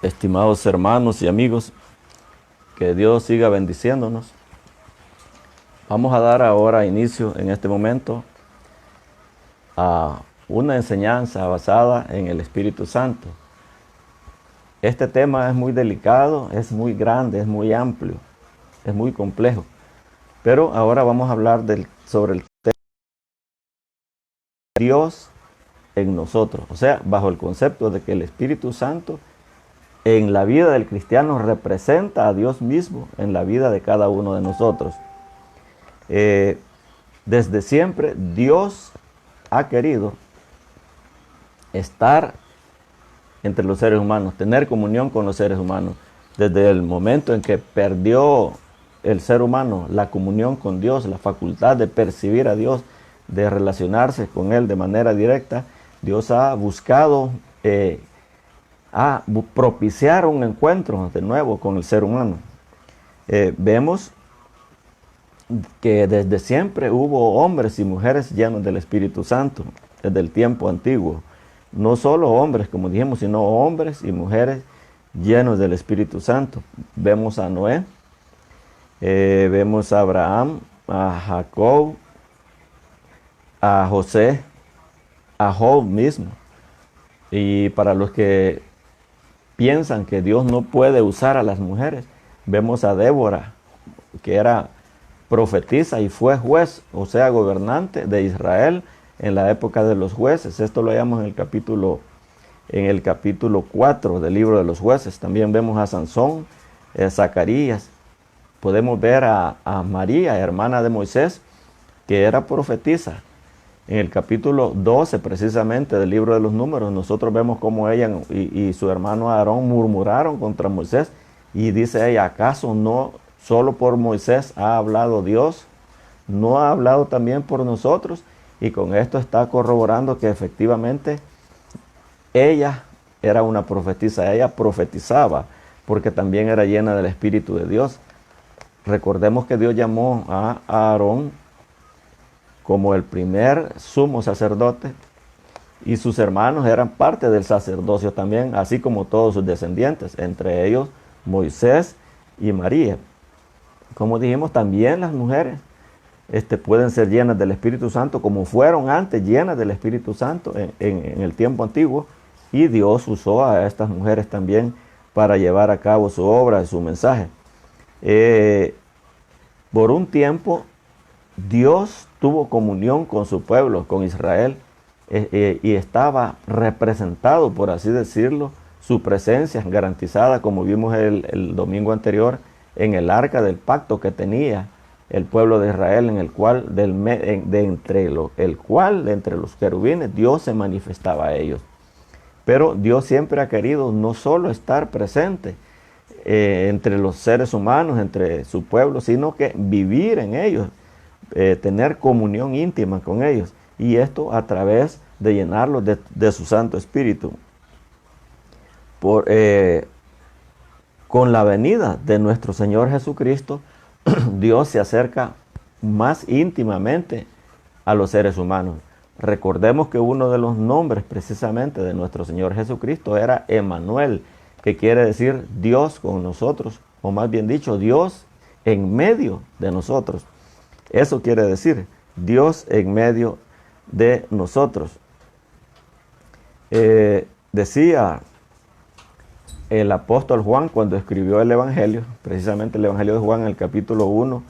Estimados hermanos y amigos, que Dios siga bendiciéndonos. Vamos a dar ahora inicio en este momento a una enseñanza basada en el Espíritu Santo. Este tema es muy delicado, es muy grande, es muy amplio, es muy complejo. Pero ahora vamos a hablar sobre el tema de Dios en nosotros. O sea, bajo el concepto de que el Espíritu Santo en la vida del cristiano representa a Dios mismo en la vida de cada uno de nosotros. Desde siempre Dios ha querido estar entre los seres humanos, tener comunión con los seres humanos. Desde el momento en que perdió el ser humano la comunión con Dios, la facultad de percibir a Dios, de relacionarse con Él de manera directa, Dios ha buscado propiciar un encuentro de nuevo con el ser humano. Vemos que desde siempre hubo hombres y mujeres llenos del Espíritu Santo, desde el tiempo antiguo. No solo hombres, como dijimos, sino hombres y mujeres llenos del Espíritu Santo. Vemos a Noé, vemos a Abraham, a Jacob, a José, a Job mismo. Y para los que piensan que Dios no puede usar a las mujeres, vemos a Débora, que era profetisa y fue juez, o sea, gobernante de Israel en la época de los jueces. Esto lo hallamos en el capítulo 4 del libro de los jueces. También vemos a Sansón, a Zacarías. Podemos ver a María, hermana de Moisés, que era profetisa. En el capítulo 12 precisamente del libro de los Números, nosotros vemos cómo ella y su hermano Aarón murmuraron contra Moisés, y dice ella: ¿acaso no solo por Moisés ha hablado Dios? ¿No ha hablado también por nosotros? Y con esto está corroborando que efectivamente ella era una profetisa. Ella profetizaba porque también era llena del Espíritu de Dios. Recordemos que Dios llamó a Aarón como el primer sumo sacerdote, y sus hermanos eran parte del sacerdocio también, así como todos sus descendientes, entre ellos Moisés y María. Como dijimos, también las mujeres pueden ser llenas del Espíritu Santo, como fueron antes llenas del Espíritu Santo en el tiempo antiguo, y Dios usó a estas mujeres también para llevar a cabo su obra y su mensaje. Por un tiempo Dios tuvo comunión con su pueblo, con Israel, y estaba representado, por así decirlo, su presencia garantizada, como vimos el domingo anterior, en el arca del pacto que tenía el pueblo de Israel, en el cual entre los querubines Dios se manifestaba a ellos. Pero Dios siempre ha querido no solo estar presente entre los seres humanos, entre su pueblo, sino que vivir en ellos, tener comunión íntima con ellos, y esto a través de llenarlos de su Santo Espíritu. Con la venida de nuestro Señor Jesucristo, Dios se acerca más íntimamente a los seres humanos. Recordemos que uno de los nombres precisamente de nuestro Señor Jesucristo era Emmanuel, que quiere decir Dios con nosotros, o más bien dicho, Dios en medio de nosotros. Eso quiere decir Dios en medio de nosotros. Decía el apóstol Juan cuando escribió el Evangelio, precisamente el Evangelio de Juan en el capítulo 1,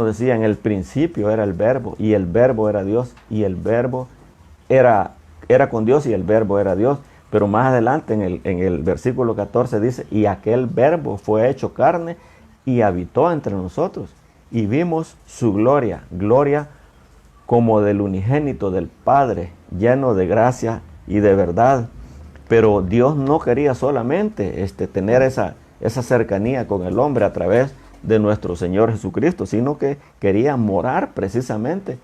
decía: en el principio era el Verbo, y el Verbo era Dios, y el Verbo era con Dios, y el Verbo era Dios. Pero más adelante en el versículo 14 dice: y aquel Verbo fue hecho carne y habitó entre nosotros, y vimos su gloria, gloria como del unigénito del Padre, lleno de gracia y de verdad. Pero Dios no quería solamente tener esa cercanía con el hombre a través de nuestro Señor Jesucristo, sino que quería morar precisamente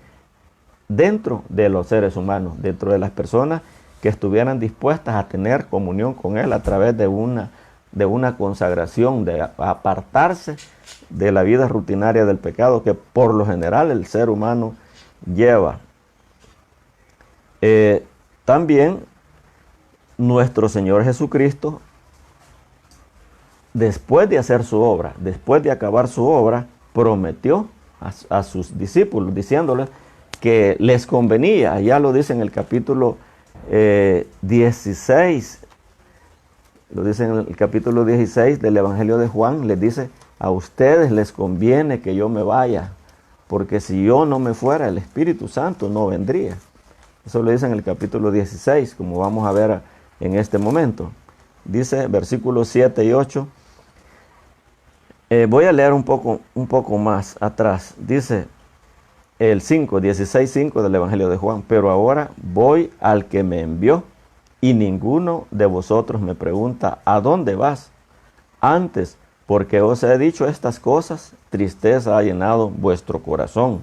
dentro de los seres humanos, dentro de las personas que estuvieran dispuestas a tener comunión con Él a través de una consagración, de apartarse de la vida rutinaria del pecado que por lo general el ser humano lleva. También nuestro Señor Jesucristo después de hacer su obra, después de acabar su obra, prometió a sus discípulos, diciéndoles que les convenía. Ya lo dice en el capítulo 16, lo dice en el capítulo 16 del Evangelio de Juan, les dice: a ustedes les conviene que yo me vaya, porque si yo no me fuera, el Espíritu Santo no vendría. Eso lo dice en el capítulo 16, como vamos a ver en este momento. Dice versículos 7 y 8. Voy a leer un poco más atrás. Dice el 5, 16:5 del Evangelio de Juan: pero ahora voy al que me envió, y ninguno de vosotros me pregunta: ¿a dónde vas? Antes, porque os he dicho estas cosas, tristeza ha llenado vuestro corazón.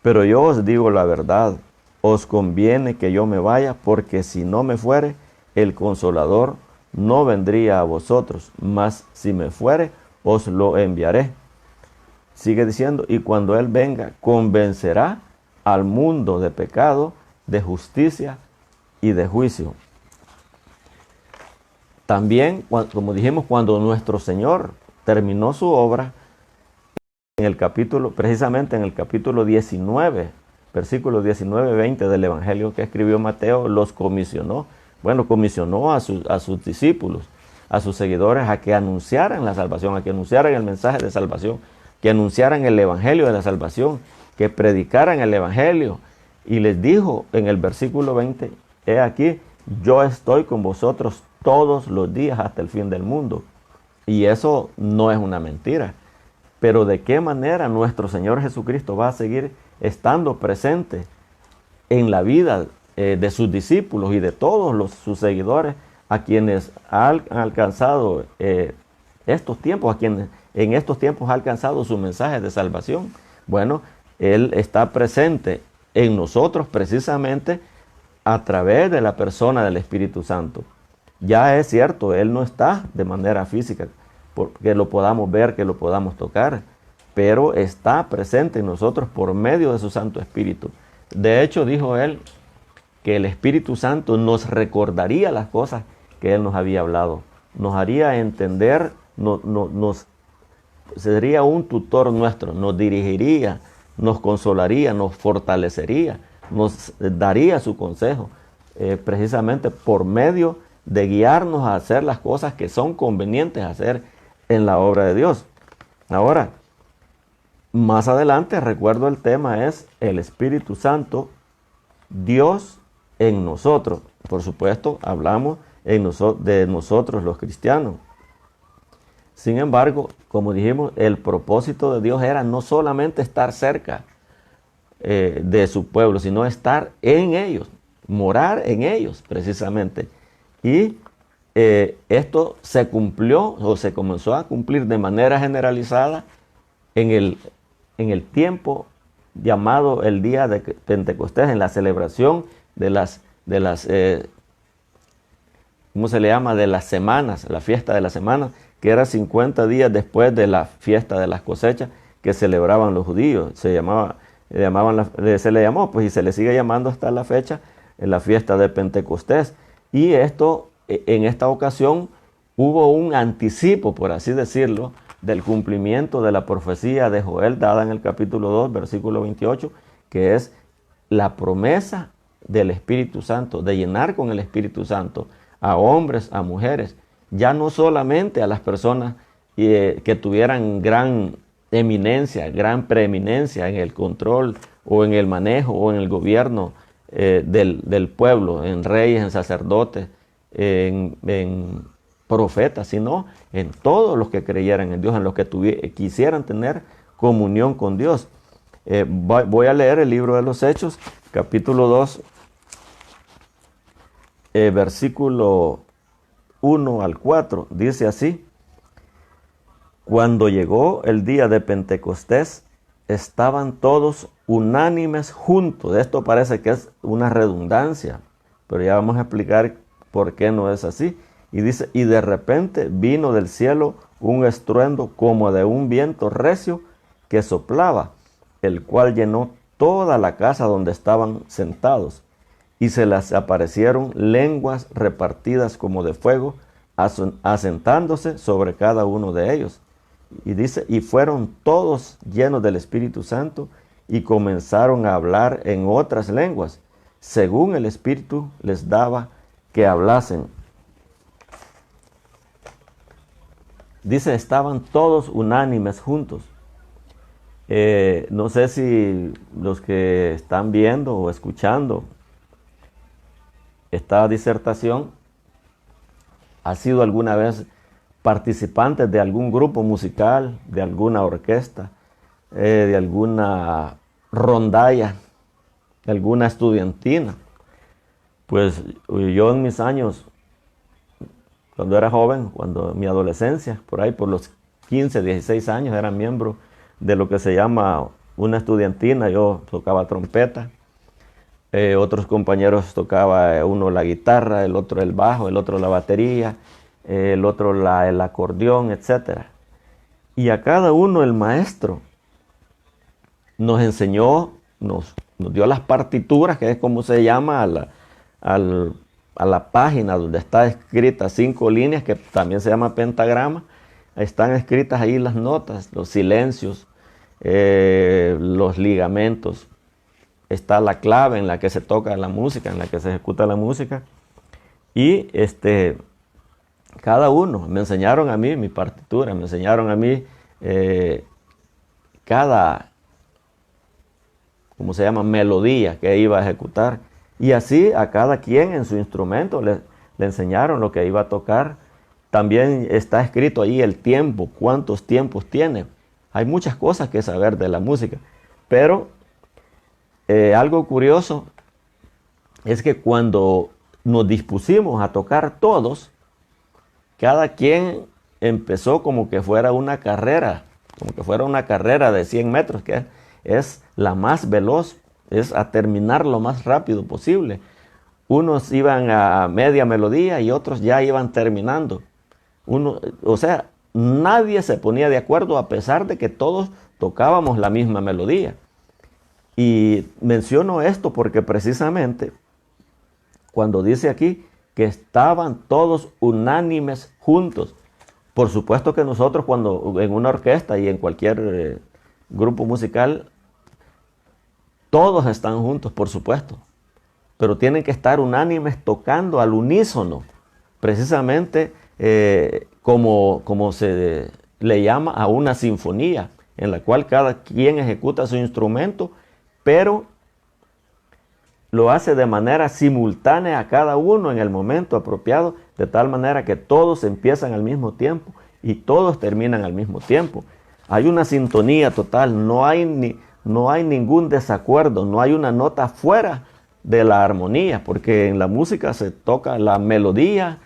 Pero yo os digo la verdad, os conviene que yo me vaya, porque si no me fuere, el Consolador no vendría a vosotros, mas si me fuere, os lo enviaré. Sigue diciendo: y cuando Él venga, convencerá al mundo de pecado, de justicia y de juicio. También, como dijimos, cuando nuestro Señor terminó su obra, en el capítulo, precisamente en el capítulo 19, versículos 19 y 20 del Evangelio que escribió Mateo, los comisionó. Bueno, comisionó a sus discípulos, a sus seguidores, a que anunciaran la salvación, a que anunciaran el mensaje de salvación, que anunciaran el Evangelio de la salvación, que predicaran el Evangelio. Y les dijo en el versículo 20: he aquí, yo estoy con vosotros todos los días hasta el fin del mundo. Y eso no es una mentira. Pero ¿de qué manera nuestro Señor Jesucristo va a seguir estando presente en la vida de sus discípulos y de todos sus seguidores, a quienes han alcanzado estos tiempos, a quienes en estos tiempos ha alcanzado su mensaje de salvación? Bueno, Él está presente en nosotros precisamente a través de la persona del Espíritu Santo. Ya es cierto, Él no está de manera física, que lo podamos ver, que lo podamos tocar, pero está presente en nosotros por medio de su Santo Espíritu. De hecho, dijo Él que el Espíritu Santo nos recordaría las cosas que Él nos había hablado, nos haría entender, sería un tutor nuestro, nos dirigiría, nos consolaría, nos fortalecería, nos daría su consejo, precisamente por medio de guiarnos a hacer las cosas que son convenientes hacer en la obra de Dios. Ahora, más adelante, recuerdo el tema es el Espíritu Santo, Dios en nosotros. Por supuesto, hablamos de nosotros los cristianos. Sin embargo, como dijimos, el propósito de Dios era no solamente estar cerca de su pueblo, sino estar en ellos, morar en ellos precisamente. Y esto se cumplió o se comenzó a cumplir de manera generalizada en el tiempo llamado el día de Pentecostés, en la celebración de las ¿cómo se le llama? De las semanas, la fiesta de las semanas, que era 50 días después de la fiesta de las cosechas que celebraban los judíos. Se le llamó, pues, y se le sigue llamando hasta la fecha, la fiesta de Pentecostés. Y esto, en esta ocasión, hubo un anticipo, por así decirlo, del cumplimiento de la profecía de Joel dada en el capítulo 2, versículo 28, que es la promesa del Espíritu Santo, de llenar con el Espíritu Santo a hombres, a mujeres, ya no solamente a las personas que tuvieran gran eminencia, gran preeminencia en el control o en el manejo o en el gobierno del pueblo, en reyes, en sacerdotes, en profetas, sino en todos los que creyeran en Dios, en los que quisieran tener comunión con Dios. Voy a leer el libro de los Hechos, capítulo 2, versículo 1 al 4, dice así: cuando llegó el día de Pentecostés, estaban todos unánimes juntos. Esto parece que es una redundancia, pero ya vamos a explicar por qué no es así. Y dice: y de repente vino del cielo un estruendo como de un viento recio que soplaba, el cual llenó toda la casa donde estaban sentados. Y se les aparecieron lenguas repartidas como de fuego, asentándose sobre cada uno de ellos. Y dice, y fueron todos llenos del Espíritu Santo y comenzaron a hablar en otras lenguas, según el Espíritu les daba que hablasen. Dice, estaban todos unánimes juntos. No sé si los que están viendo o escuchando esta disertación ha sido alguna vez participantes de algún grupo musical, de alguna orquesta, de alguna rondalla, de alguna estudiantina. Pues yo en mis años, cuando era joven, cuando en mi adolescencia, por ahí por los 15, 16 años, era miembro de lo que se llama una estudiantina. Yo tocaba trompeta, otros compañeros tocaba uno la guitarra, el otro el bajo, el otro la batería, el otro el acordeón, etc. Y a cada uno el maestro nos enseñó, nos dio las partituras, que es como se llama a la página donde está escrita 5 líneas, que también se llama pentagrama. Están escritas ahí las notas, los silencios, los ligamentos. Está la clave en la que se toca la música, en la que se ejecuta la música. Y cada uno, me enseñaron a mí mi partitura, me enseñaron a mí cada, ¿cómo se llama?, melodía que iba a ejecutar. Y así a cada quien en su instrumento le enseñaron lo que iba a tocar. También está escrito ahí el tiempo, cuántos tiempos tiene. Hay muchas cosas que saber de la música. Pero algo curioso es que cuando nos dispusimos a tocar todos, cada quien empezó como que fuera una carrera de 100 metros, que es la más veloz, es a terminar lo más rápido posible. Unos iban a media melodía y otros ya iban terminando. O sea, nadie se ponía de acuerdo a pesar de que todos tocábamos la misma melodía. Y menciono esto porque precisamente cuando dice aquí que estaban todos unánimes juntos, por supuesto que nosotros cuando en una orquesta y en cualquier grupo musical, todos están juntos, por supuesto, pero tienen que estar unánimes tocando al unísono, precisamente como se le llama a una sinfonía, en la cual cada quien ejecuta su instrumento, pero lo hace de manera simultánea a cada uno en el momento apropiado, de tal manera que todos empiezan al mismo tiempo y todos terminan al mismo tiempo. Hay una sintonía total, no hay ningún desacuerdo, no hay una nota fuera de la armonía, porque en la música se toca la melodía,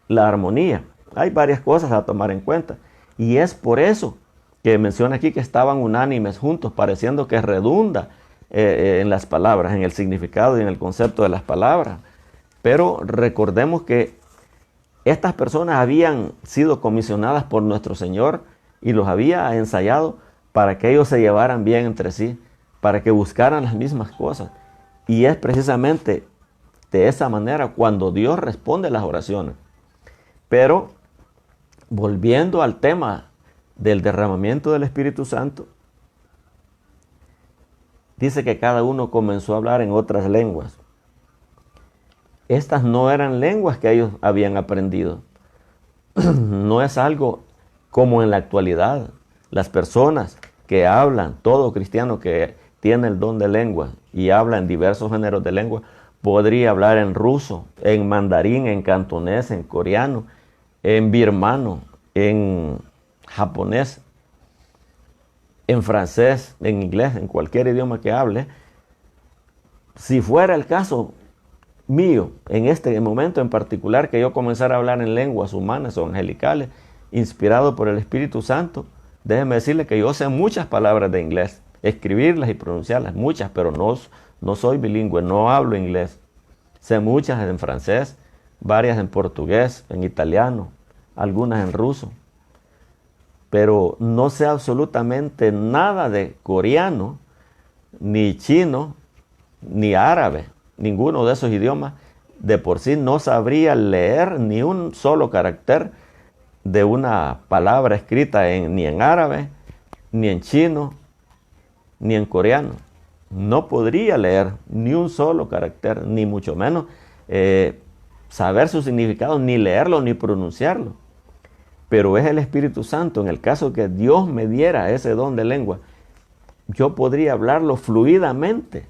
la armonía. Hay varias cosas a tomar en cuenta. Y es por eso que menciona aquí que estaban unánimes juntos, pareciendo que redunda en las palabras, en el significado y en el concepto de las palabras. Pero recordemos que estas personas habían sido comisionadas por nuestro Señor y los había ensayado para que ellos se llevaran bien entre sí, para que buscaran las mismas cosas. Y es precisamente de esa manera cuando Dios responde las oraciones. Pero volviendo al tema del derramamiento del Espíritu Santo, dice que cada uno comenzó a hablar en otras lenguas. Estas no eran lenguas que ellos habían aprendido. No es algo como en la actualidad. Las personas que hablan, todo cristiano que tiene el don de lengua y habla en diversos géneros de lengua, podría hablar en ruso, en mandarín, en cantonés, en coreano, en birmano, en japonés, en francés, en inglés, en cualquier idioma que hable. Si fuera el caso mío, en este momento en particular, que yo comenzara a hablar en lenguas humanas o angelicales, inspirado por el Espíritu Santo, déjeme decirle que yo sé muchas palabras de inglés, escribirlas y pronunciarlas, muchas, pero no soy bilingüe, no hablo inglés. Sé muchas en francés, varias en portugués, en italiano, algunas en ruso. Pero no sé absolutamente nada de coreano, ni chino, ni árabe, ninguno de esos idiomas. de por sí no sabría leer ni un solo carácter de una palabra escrita ni en árabe, ni en chino, ni en coreano. No podría leer ni un solo carácter, ni mucho menos saber su significado, ni leerlo, ni pronunciarlo. Pero es el Espíritu Santo, en el caso que Dios me diera ese don de lengua, yo podría hablarlo fluidamente,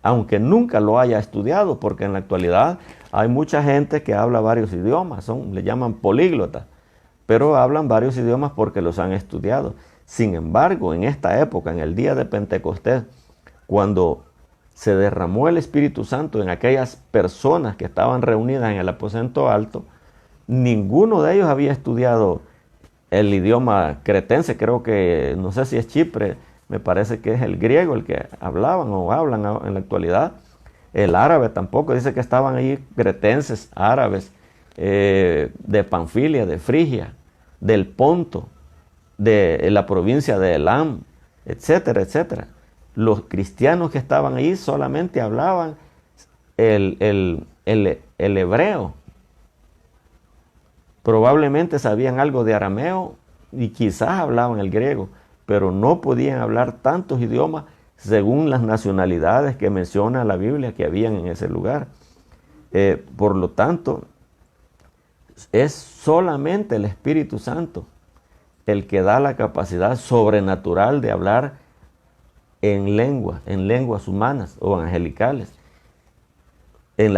aunque nunca lo haya estudiado, porque en la actualidad hay mucha gente que habla varios idiomas, le llaman políglotas, pero hablan varios idiomas porque los han estudiado. Sin embargo, en esta época, en el día de Pentecostés, cuando se derramó el Espíritu Santo en aquellas personas que estaban reunidas en el aposento alto, ninguno de ellos había estudiado el idioma cretense, creo que, no sé si es Chipre, me parece que es el griego el que hablaban o hablan en la actualidad. El árabe tampoco, dice que estaban ahí cretenses, árabes, de Panfilia, de Frigia, del Ponto, de la provincia de Elam, etcétera, etcétera. Los cristianos que estaban ahí solamente hablaban el hebreo. Probablemente sabían algo de arameo y quizás hablaban el griego, pero no podían hablar tantos idiomas según las nacionalidades que menciona la Biblia que habían en ese lugar. Por lo tanto, es solamente el Espíritu Santo el que da la capacidad sobrenatural de hablar en lenguas humanas o angelicales,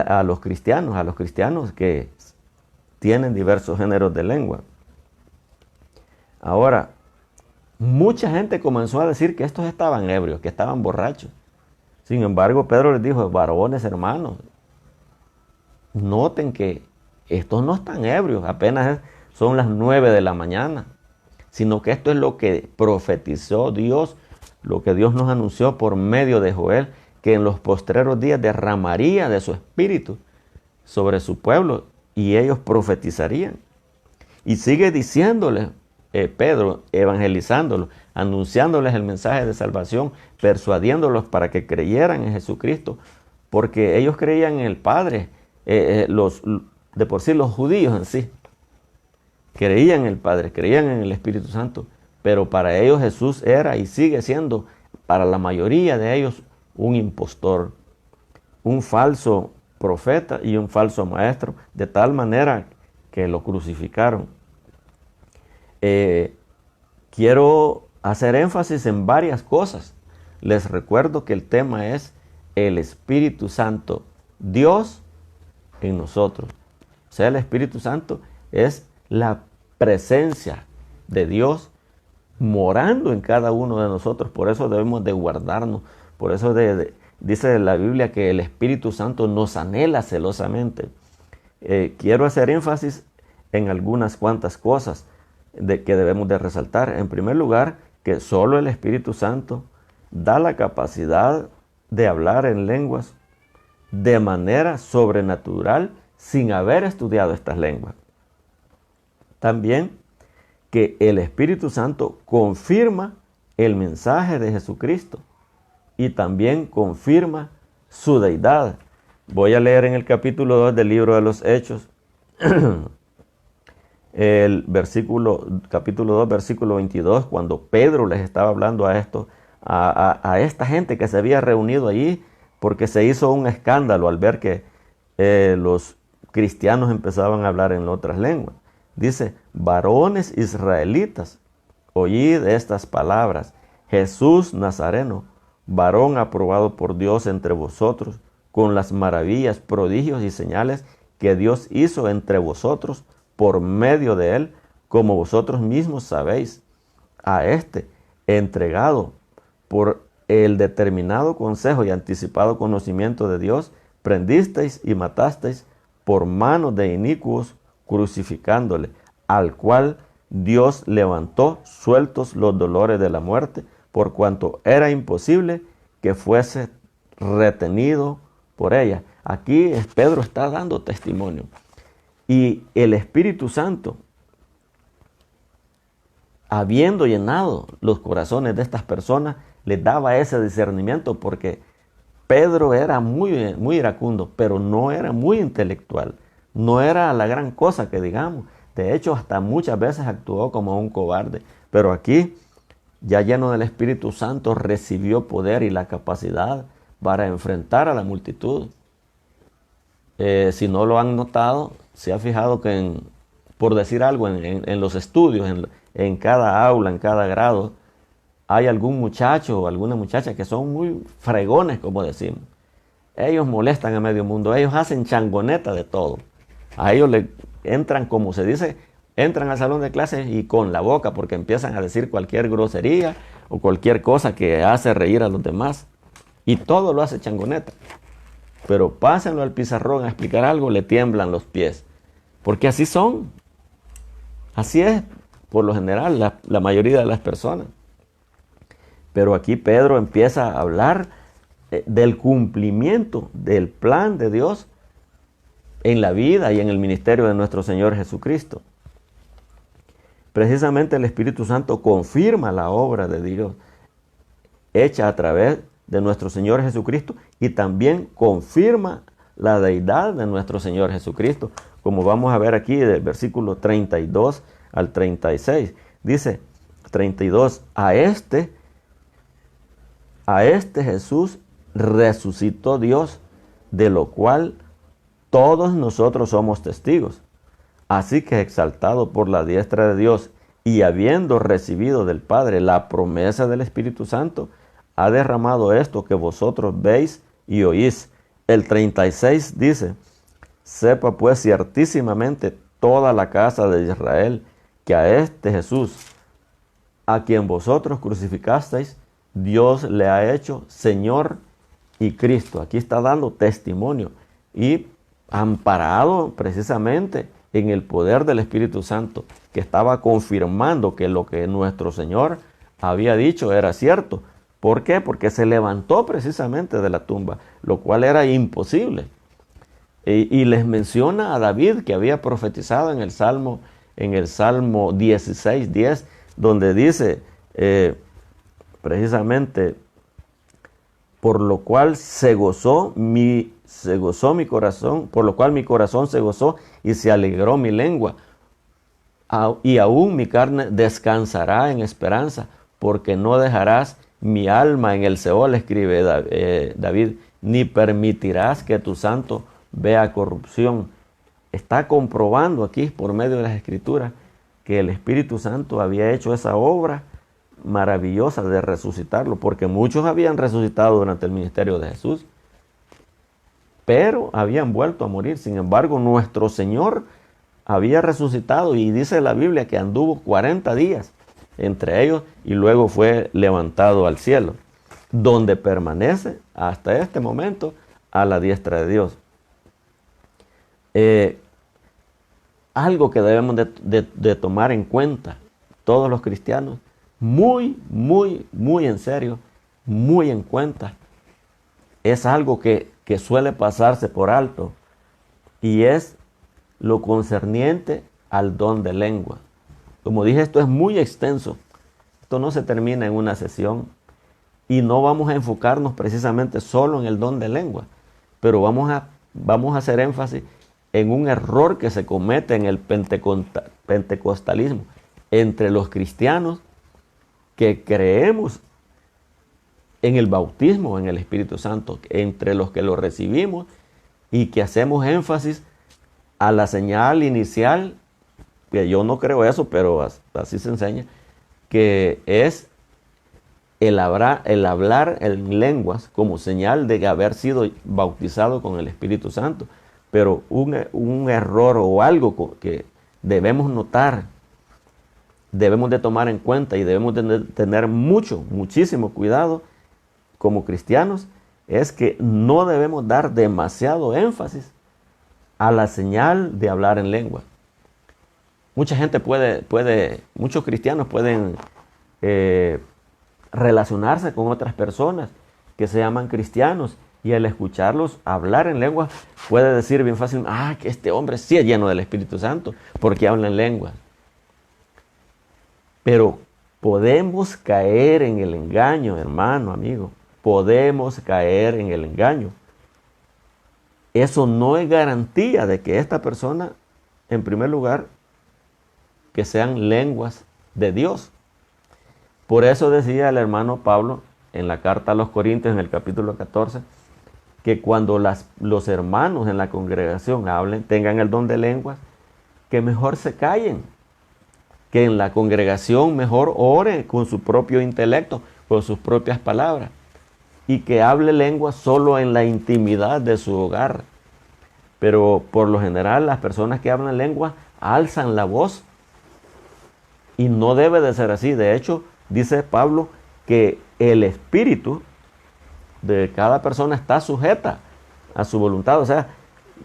a los cristianos que tienen diversos géneros de lengua. Ahora, mucha gente comenzó a decir que estos estaban ebrios, que estaban borrachos. Sin embargo, Pedro les dijo: varones, hermanos, noten que estos no están ebrios, apenas son las 9 de la mañana, sino que esto es lo que profetizó Dios, lo que Dios nos anunció por medio de Joel, que en los postreros días derramaría de su espíritu sobre su pueblo y ellos profetizarían. Y sigue diciéndoles Pedro, evangelizándolos, anunciándoles el mensaje de salvación, persuadiéndolos para que creyeran en Jesucristo, porque ellos creían en el Padre, de por sí los judíos en sí, creían en el Padre, creían en el Espíritu Santo, pero para ellos Jesús era y sigue siendo, para la mayoría de ellos, un impostor, un falso profeta y un falso maestro, de tal manera que lo crucificaron. Quiero hacer énfasis en varias cosas. Les recuerdo que el tema es el Espíritu Santo, Dios en nosotros. O sea, el Espíritu Santo es la presencia de Dios morando en cada uno de nosotros. Por eso debemos de guardarnos. Por eso dice la Biblia que el Espíritu Santo nos anhela celosamente. Quiero hacer énfasis en algunas cuantas cosas que debemos de resaltar. En primer lugar, que solo el Espíritu Santo da la capacidad de hablar en lenguas de manera sobrenatural sin haber estudiado estas lenguas. También que el Espíritu Santo confirma el mensaje de Jesucristo y también confirma su deidad. Voy a leer en el capítulo 2 del libro de los Hechos, capítulo 2, versículo 22, cuando Pedro les estaba hablando a esta gente que se había reunido allí, porque se hizo un escándalo al ver que los cristianos empezaban a hablar en otras lenguas. Dice: varones israelitas, oíd estas palabras. Jesús Nazareno, varón aprobado por Dios entre vosotros, con las maravillas, prodigios y señales que Dios hizo entre vosotros por medio de él, como vosotros mismos sabéis. A este, entregado por el determinado consejo y anticipado conocimiento de Dios, prendisteis y matasteis por mano de inicuos, crucificándole, al cual Dios levantó sueltos los dolores de la muerte, por cuanto era imposible que fuese retenido por ella. Aquí Pedro está dando testimonio. Y el Espíritu Santo, habiendo llenado los corazones de estas personas, les daba ese discernimiento, porque Pedro era muy, muy iracundo, pero no era muy intelectual. No era la gran cosa que digamos. De hecho, hasta muchas veces actuó como un cobarde. Pero aquí, ya lleno del Espíritu Santo, recibió poder y la capacidad para enfrentar a la multitud. Si no lo han notado, se ha fijado que, por decir algo, en los estudios, en cada aula, en cada grado, hay algún muchacho o alguna muchacha que son muy fregones, como decimos. Ellos molestan a medio mundo, ellos hacen changoneta de todo. A ellos le entran, como se dice, entran al salón de clases y con la boca, porque empiezan a decir cualquier grosería o cualquier cosa que hace reír a los demás. Y todo lo hace changoneta. Pero pásenlo al pizarrón a explicar algo, le tiemblan los pies. Porque así son. Así es, por lo general, la mayoría de las personas. Pero aquí Pedro empieza a hablar del cumplimiento del plan de Dios en la vida y en el ministerio de nuestro Señor Jesucristo. Precisamente el Espíritu Santo confirma la obra de Dios hecha a través de nuestro Señor Jesucristo y también confirma la deidad de nuestro Señor Jesucristo, como vamos a ver aquí del versículo 32 al 36. Dice 32, a este Jesús resucitó Dios, de lo cual todos nosotros somos testigos. Así que exaltado por la diestra de Dios y habiendo recibido del Padre la promesa del Espíritu Santo, ha derramado esto que vosotros veis y oís. El 36 dice, sepa pues ciertísimamente toda la casa de Israel que a este Jesús, a quien vosotros crucificasteis, Dios le ha hecho Señor y Cristo. Aquí está dando testimonio y amparado precisamente en el poder del Espíritu Santo, que estaba confirmando que lo que nuestro Señor había dicho era cierto. ¿Por qué? Porque se levantó precisamente de la tumba, lo cual era imposible. Y les menciona a David, que había profetizado en el Salmo 16:10, donde dice precisamente, por lo cual se gozó mi corazón, por lo cual mi corazón se gozó y se alegró mi lengua. Y aún mi carne descansará en esperanza, porque no dejarás mi alma en el Seol, escribe David, ni permitirás que tu santo vea corrupción. Está comprobando aquí por medio de las Escrituras que el Espíritu Santo había hecho esa obra maravillosa de resucitarlo, porque muchos habían resucitado durante el ministerio de Jesús, pero habían vuelto a morir. Sin embargo, nuestro Señor había resucitado y dice la Biblia que anduvo 40 días entre ellos y luego fue levantado al cielo, donde permanece hasta este momento a la diestra de Dios. Algo que debemos de tomar en cuenta todos los cristianos, muy, muy, muy en serio, muy en cuenta, es algo que suele pasarse por alto, y es lo concerniente al don de lengua. Como dije, esto es muy extenso. Esto no se termina en una sesión y no vamos a enfocarnos precisamente solo en el don de lengua, pero vamos a hacer énfasis en un error que se comete en el pentecostalismo entre los cristianos que creemos en el bautismo, en el Espíritu Santo, entre los que lo recibimos y que hacemos énfasis a la señal inicial, que yo no creo eso, pero así se enseña, que es el hablar en lenguas como señal de haber sido bautizado con el Espíritu Santo. Pero un error o algo que debemos notar, debemos de tomar en cuenta y debemos de tener muchísimo cuidado como cristianos, es que no debemos dar demasiado énfasis a la señal de hablar en lengua. Mucha gente muchos cristianos pueden relacionarse con otras personas que se llaman cristianos, y al escucharlos hablar en lengua puede decir bien fácil, que este hombre sí es lleno del Espíritu Santo porque habla en lengua. Pero podemos caer en el engaño, hermano, amigo, podemos caer en el engaño. Eso no es garantía de que esta persona, en primer lugar, que sean lenguas de Dios. Por eso decía el hermano Pablo en la carta a los Corintios, en el capítulo 14, que cuando los hermanos en la congregación hablen, tengan el don de lenguas, que mejor se callen, que en la congregación mejor ore con su propio intelecto, con sus propias palabras, y que hable lenguas solo en la intimidad de su hogar. Pero por lo general las personas que hablan lenguas alzan la voz, y no debe de ser así. De hecho, dice Pablo que el espíritu de cada persona está sujeta a su voluntad. O sea,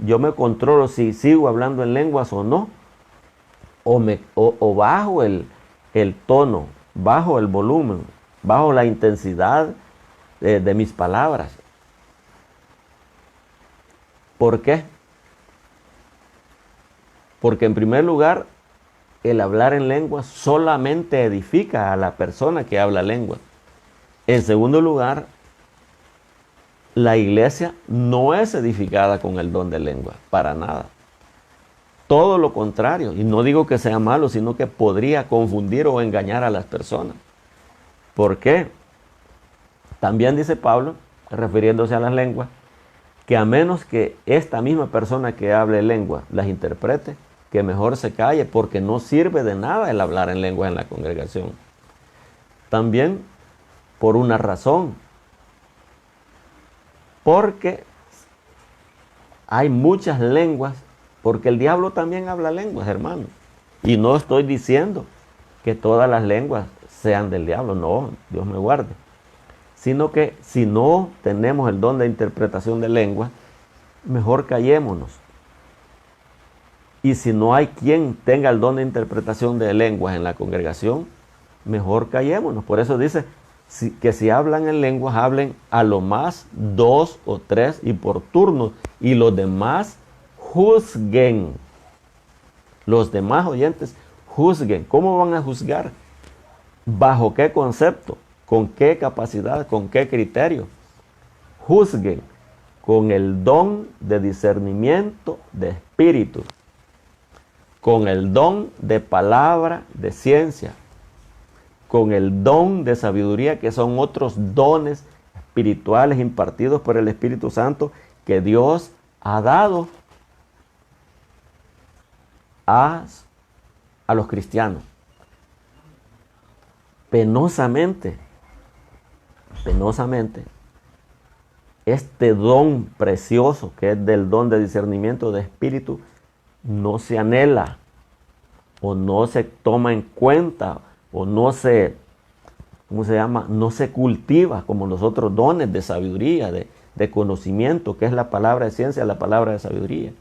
yo me controlo si sigo hablando en lenguas o no, o bajo el tono, bajo el volumen, bajo la intensidad de mis palabras. ¿Por qué? Porque en primer lugar, el hablar en lenguas solamente edifica a la persona que habla lengua. En segundo lugar, la iglesia no es edificada con el don de lengua, para nada. Todo lo contrario, y no digo que sea malo, sino que podría confundir o engañar a las personas. ¿Por qué? También dice Pablo, refiriéndose a las lenguas, que a menos que esta misma persona que hable lengua las interprete, que mejor se calle, porque no sirve de nada el hablar en lengua en la congregación. También por una razón, porque hay muchas lenguas, porque el diablo también habla lenguas, hermano. Y no estoy diciendo que todas las lenguas sean del diablo, no, Dios me guarde. Sino que si no tenemos el don de interpretación de lenguas, mejor callémonos. Y si no hay quien tenga el don de interpretación de lenguas en la congregación, mejor callémonos. Por eso dice que si hablan en lenguas, hablen a lo más 2 o 3 y por turno. Y los demás juzguen. Los demás oyentes juzguen. ¿Cómo van a juzgar? ¿Bajo qué concepto? ¿Con qué capacidad? ¿Con qué criterio? Juzguen con el don de discernimiento de espíritu, con el don de palabra de ciencia, con el don de sabiduría, que son otros dones espirituales impartidos por el Espíritu Santo que Dios ha dado a los cristianos. Penosamente, este don precioso que es del don de discernimiento de espíritu no se anhela o no se toma en cuenta o no se, no se cultiva como los otros dones de sabiduría, de conocimiento, que es la palabra de ciencia, la palabra de sabiduría.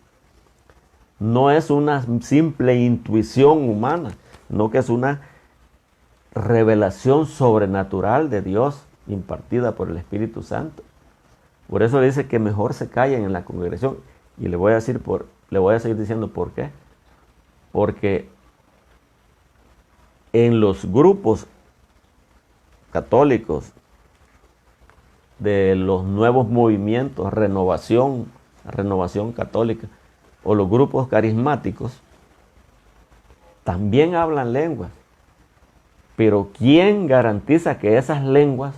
No es una simple intuición humana, no que es una revelación sobrenatural de Dios impartida por el Espíritu Santo. Por eso dice que mejor se callen en la congregación. Y le voy a seguir diciendo por qué. Porque en los grupos católicos de los nuevos movimientos, renovación católica, o los grupos carismáticos, también hablan lenguas. Pero ¿quién garantiza que esas lenguas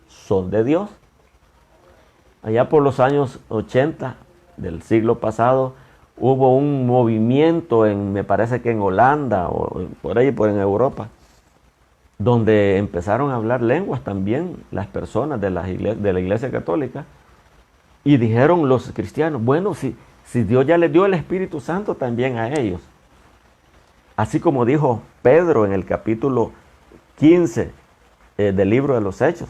son de Dios? Allá por los años 80 del siglo pasado hubo un movimiento me parece que en Holanda o por ahí, en Europa, donde empezaron a hablar lenguas también las personas de la Iglesia Católica, y dijeron los cristianos, bueno, si Dios ya les dio el Espíritu Santo también a ellos. Así como dijo Pedro en el capítulo 15 del libro de los Hechos,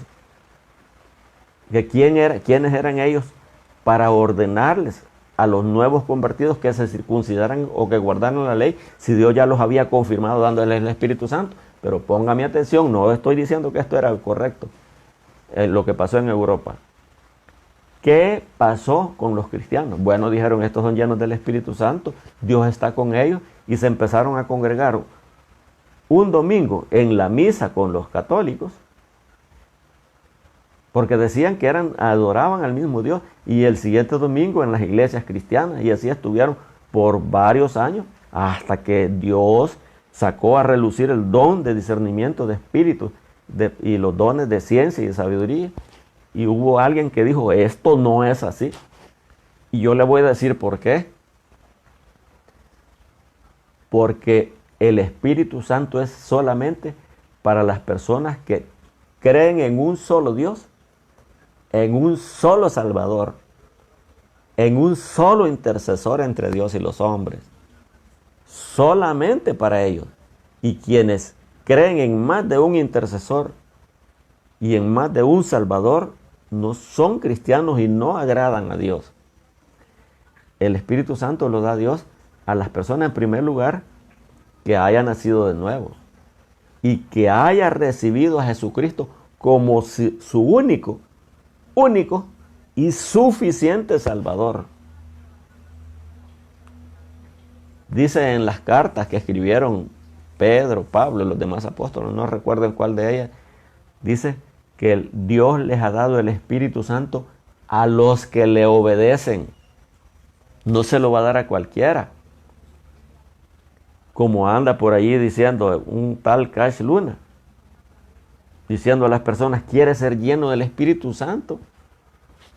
que quiénes eran ellos para ordenarles a los nuevos convertidos que se circuncidaran o que guardaran la ley, si Dios ya los había confirmado dándoles el Espíritu Santo. Pero póngame atención, no estoy diciendo que esto era correcto, lo que pasó en Europa. ¿Qué pasó con los cristianos? Bueno, dijeron, estos son llenos del Espíritu Santo, Dios está con ellos, y se empezaron a congregar un domingo en la misa con los católicos, porque decían que adoraban al mismo Dios, y el siguiente domingo en las iglesias cristianas, y así estuvieron por varios años, hasta que Dios sacó a relucir el don de discernimiento de espíritus y los dones de ciencia y de sabiduría. Y hubo alguien que dijo, esto no es así. Y yo le voy a decir por qué. Porque el Espíritu Santo es solamente para las personas que creen en un solo Dios, en un solo Salvador, en un solo intercesor entre Dios y los hombres. Solamente para ellos. Y quienes creen en más de un intercesor y en más de un Salvador, no son cristianos y no agradan a Dios. El Espíritu Santo lo da Dios a las personas, en primer lugar, que haya nacido de nuevo y que haya recibido a Jesucristo como su único y suficiente Salvador. Dice en las cartas que escribieron Pedro, Pablo y los demás apóstoles, no recuerdo en cuál de ellas, dice que Dios les ha dado el Espíritu Santo a los que le obedecen. No se lo va a dar a cualquiera. Como anda por allí diciendo un tal Cash Luna, diciendo a las personas, ¿quiere ser lleno del Espíritu Santo?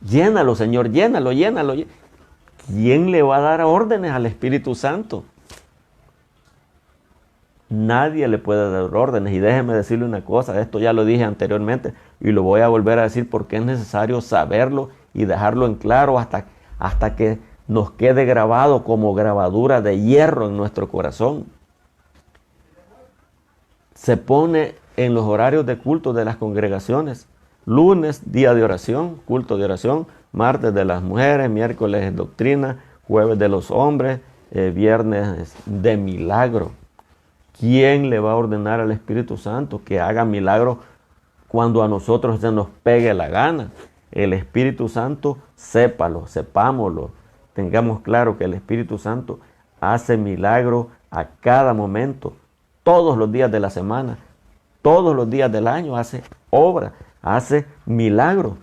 Llénalo, Señor, llénalo. ¿Quién le va a dar órdenes al Espíritu Santo? Nadie le puede dar órdenes. Y déjeme decirle una cosa, esto ya lo dije anteriormente y lo voy a volver a decir porque es necesario saberlo y dejarlo en claro hasta que nos quede grabado como grabadura de hierro en nuestro corazón. Se pone en los horarios de culto de las congregaciones. Lunes, día de oración, culto de oración. Martes de las mujeres, miércoles doctrina, jueves de los hombres, viernes de milagro. ¿Quién le va a ordenar al Espíritu Santo que haga milagros cuando a nosotros se nos pegue la gana? El Espíritu Santo, sépalo, sepámoslo. Tengamos claro que el Espíritu Santo hace milagros a cada momento, todos los días de la semana, todos los días del año hace obra, hace milagros.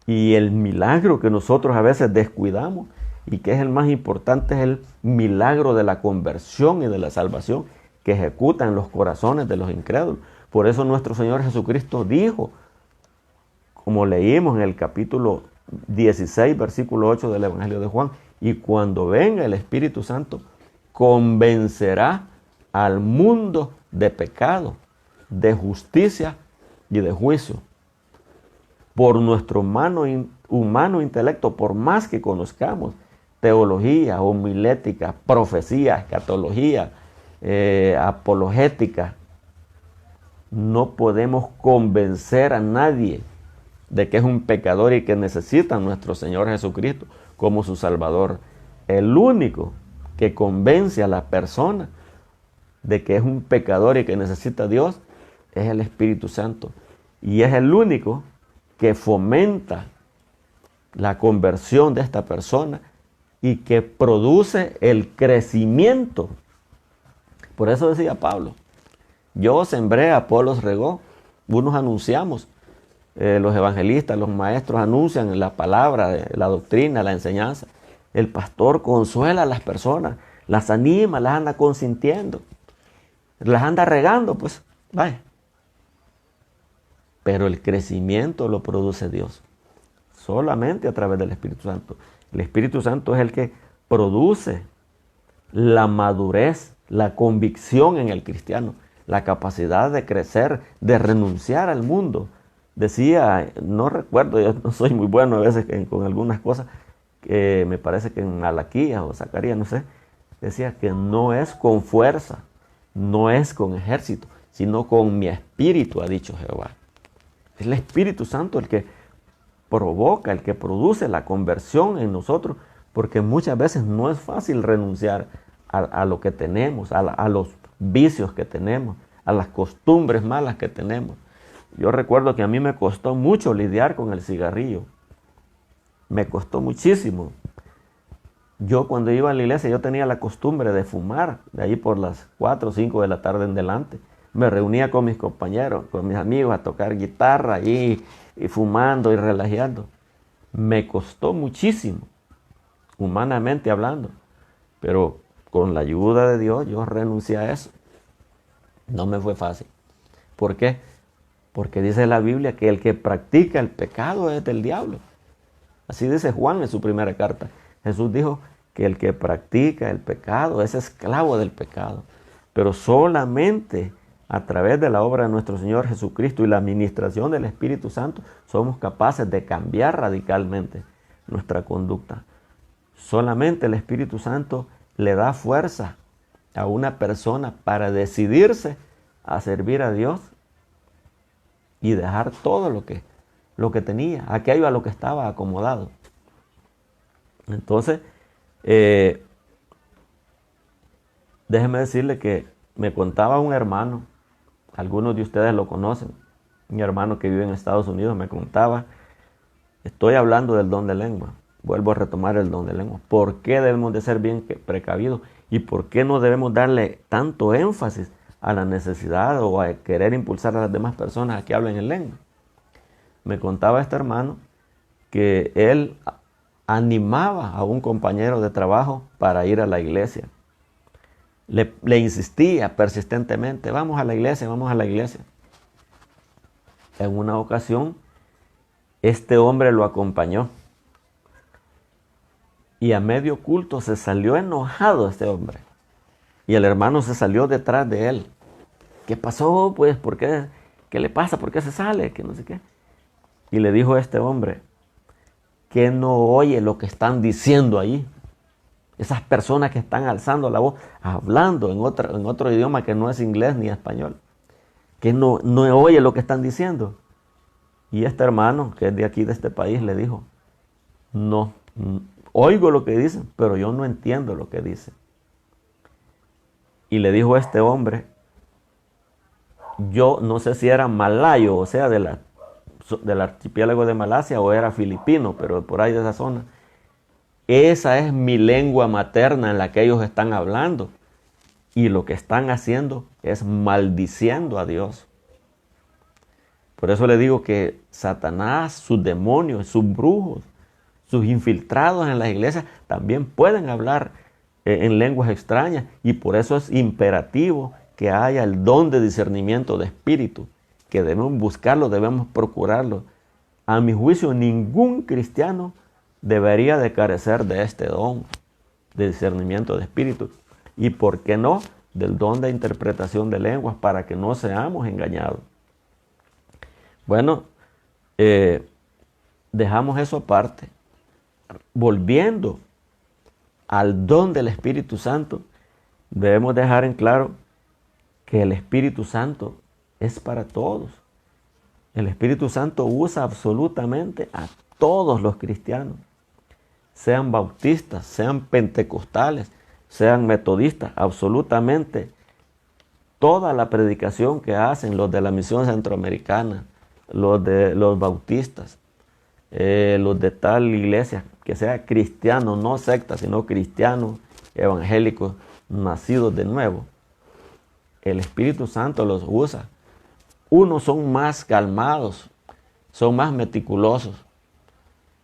Y el milagro que nosotros a veces descuidamos y que es el más importante es el milagro de la conversión y de la salvación que ejecuta en los corazones de los incrédulos. Por eso nuestro Señor Jesucristo dijo, como leímos en el capítulo 16, versículo 8 del Evangelio de Juan, y cuando venga el Espíritu Santo, convencerá al mundo de pecado, de justicia y de juicio. Por nuestro humano intelecto, por más que conozcamos teología, homilética, profecía, escatología, apologética, no podemos convencer a nadie de que es un pecador y que necesita a nuestro Señor Jesucristo como su Salvador. El único que convence a la persona de que es un pecador y que necesita a Dios es el Espíritu Santo. Y es el único que fomenta la conversión de esta persona y que produce el crecimiento. Por eso decía Pablo, yo sembré, Apolos regó, unos anunciamos. Los evangelistas, los maestros anuncian la palabra, la doctrina, la enseñanza. El pastor consuela a las personas, las anima, las anda consintiendo, las anda regando, pues, vaya. Pero el crecimiento lo produce Dios, solamente a través del Espíritu Santo. El Espíritu Santo es el que produce la madurez, la convicción en el cristiano, la capacidad de crecer, de renunciar al mundo. Decía, no recuerdo, yo no soy muy bueno a veces con algunas cosas, que me parece que en Malaquías o Zacarías, no sé, decía que no es con fuerza, no es con ejército, sino con mi espíritu, ha dicho Jehová. Es el Espíritu Santo el que provoca, el que produce la conversión en nosotros, porque muchas veces no es fácil renunciar a lo que tenemos, a los vicios que tenemos, a las costumbres malas que tenemos. Yo recuerdo que a mí me costó mucho lidiar con el cigarrillo. Me costó muchísimo. Yo cuando iba a la iglesia, yo tenía la costumbre de fumar, de ahí por las 4 o 5 de la tarde en adelante. me reunía con mis compañeros, con mis amigos a tocar guitarra y fumando y relajando. Me costó muchísimo, humanamente hablando, pero con la ayuda de Dios yo renuncié a eso. No me fue fácil. ¿Por qué? Porque dice la Biblia que el que practica el pecado es del diablo. Así dice Juan en su primera carta. Jesús dijo que el que practica el pecado es esclavo del pecado. Pero solamente a través de la obra de nuestro Señor Jesucristo y la administración del Espíritu Santo somos capaces de cambiar radicalmente nuestra conducta. Solamente el Espíritu Santo le da fuerza a una persona para decidirse a servir a Dios y dejar todo lo que tenía, aquello a lo que estaba acomodado. Entonces, déjeme decirle que me contaba un hermano, algunos de ustedes lo conocen, mi hermano que vive en Estados Unidos me contaba, estoy hablando del don de lengua, vuelvo a retomar el don de lengua. ¿Por qué debemos de ser bien precavidos? ¿Y por qué no debemos darle tanto énfasis a la necesidad o a querer impulsar a las demás personas a que hablen en lengua? Me contaba este hermano que él animaba a un compañero de trabajo para ir a la iglesia. Le insistía persistentemente, vamos a la iglesia, vamos a la iglesia. En una ocasión, este hombre lo acompañó. Y a medio culto se salió enojado este hombre. Y el hermano se salió detrás de él. ¿Qué pasó? Pues, ¿por qué? ¿Qué le pasa? ¿Por qué se sale? Que no sé qué. Y le dijo a este hombre que no oye lo que están diciendo ahí. Esas personas que están alzando la voz, hablando en otro idioma que no es inglés ni español. Que no oye lo que están diciendo. Y este hermano, que es de aquí, de este país, le dijo, no, oigo lo que dicen, pero yo no entiendo lo que dicen. Y le dijo a este hombre, yo no sé si era malayo, o sea, del archipiélago de Malasia, o era filipino, pero por ahí de esa zona. Esa es mi lengua materna en la que ellos están hablando. Y lo que están haciendo es maldiciendo a Dios. Por eso le digo que Satanás, sus demonios, sus brujos, sus infiltrados en las iglesias también pueden hablar en lenguas extrañas. Y por eso es imperativo que haya el don de discernimiento de espíritu, que debemos buscarlo, debemos procurarlo. A mi juicio, ningún cristiano debería de carecer de este don de discernimiento de espíritu. Y por qué no, del don de interpretación de lenguas, para que no seamos engañados. Bueno, dejamos eso aparte. Volviendo al don del Espíritu Santo, debemos dejar en claro que el Espíritu Santo es para todos. El Espíritu Santo usa absolutamente a todos los cristianos, sean bautistas, sean pentecostales, sean metodistas, absolutamente toda la predicación que hacen los de la misión centroamericana, los bautistas, los de tal iglesia, que sea cristiano, no secta, sino cristianos, evangélicos, nacidos de nuevo. El Espíritu Santo los usa. Unos son más calmados, son más meticulosos,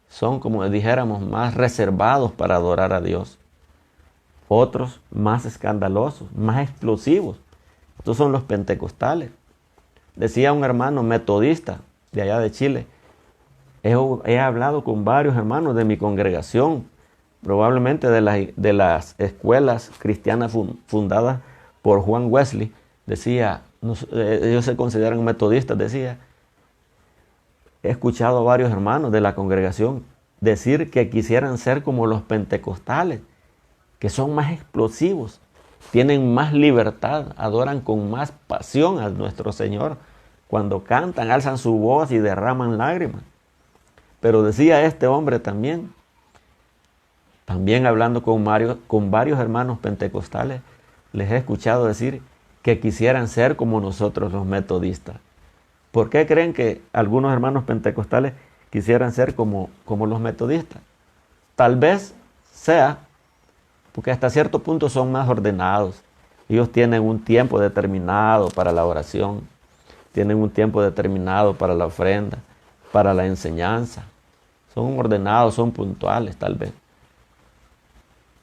son, como dijéramos, más reservados para adorar a Dios. Otros más escandalosos, más explosivos. Estos son los pentecostales. Decía un hermano metodista de allá de Chile, he hablado con varios hermanos de mi congregación, probablemente de las escuelas cristianas fundadas por Juan Wesley. Decía, ellos se consideran metodistas, decía, he escuchado a varios hermanos de la congregación decir que quisieran ser como los pentecostales, que son más explosivos, tienen más libertad, adoran con más pasión a nuestro Señor. Cuando cantan, alzan su voz y derraman lágrimas. Pero decía este hombre también hablando con varios hermanos pentecostales, les he escuchado decir que quisieran ser como nosotros los metodistas. ¿Por qué creen que algunos hermanos pentecostales quisieran ser como los metodistas? Tal vez sea porque hasta cierto punto son más ordenados, Ellos tienen un tiempo determinado para la oración, tienen un tiempo determinado para la ofrenda, para la enseñanza. Son ordenados, son puntuales tal vez.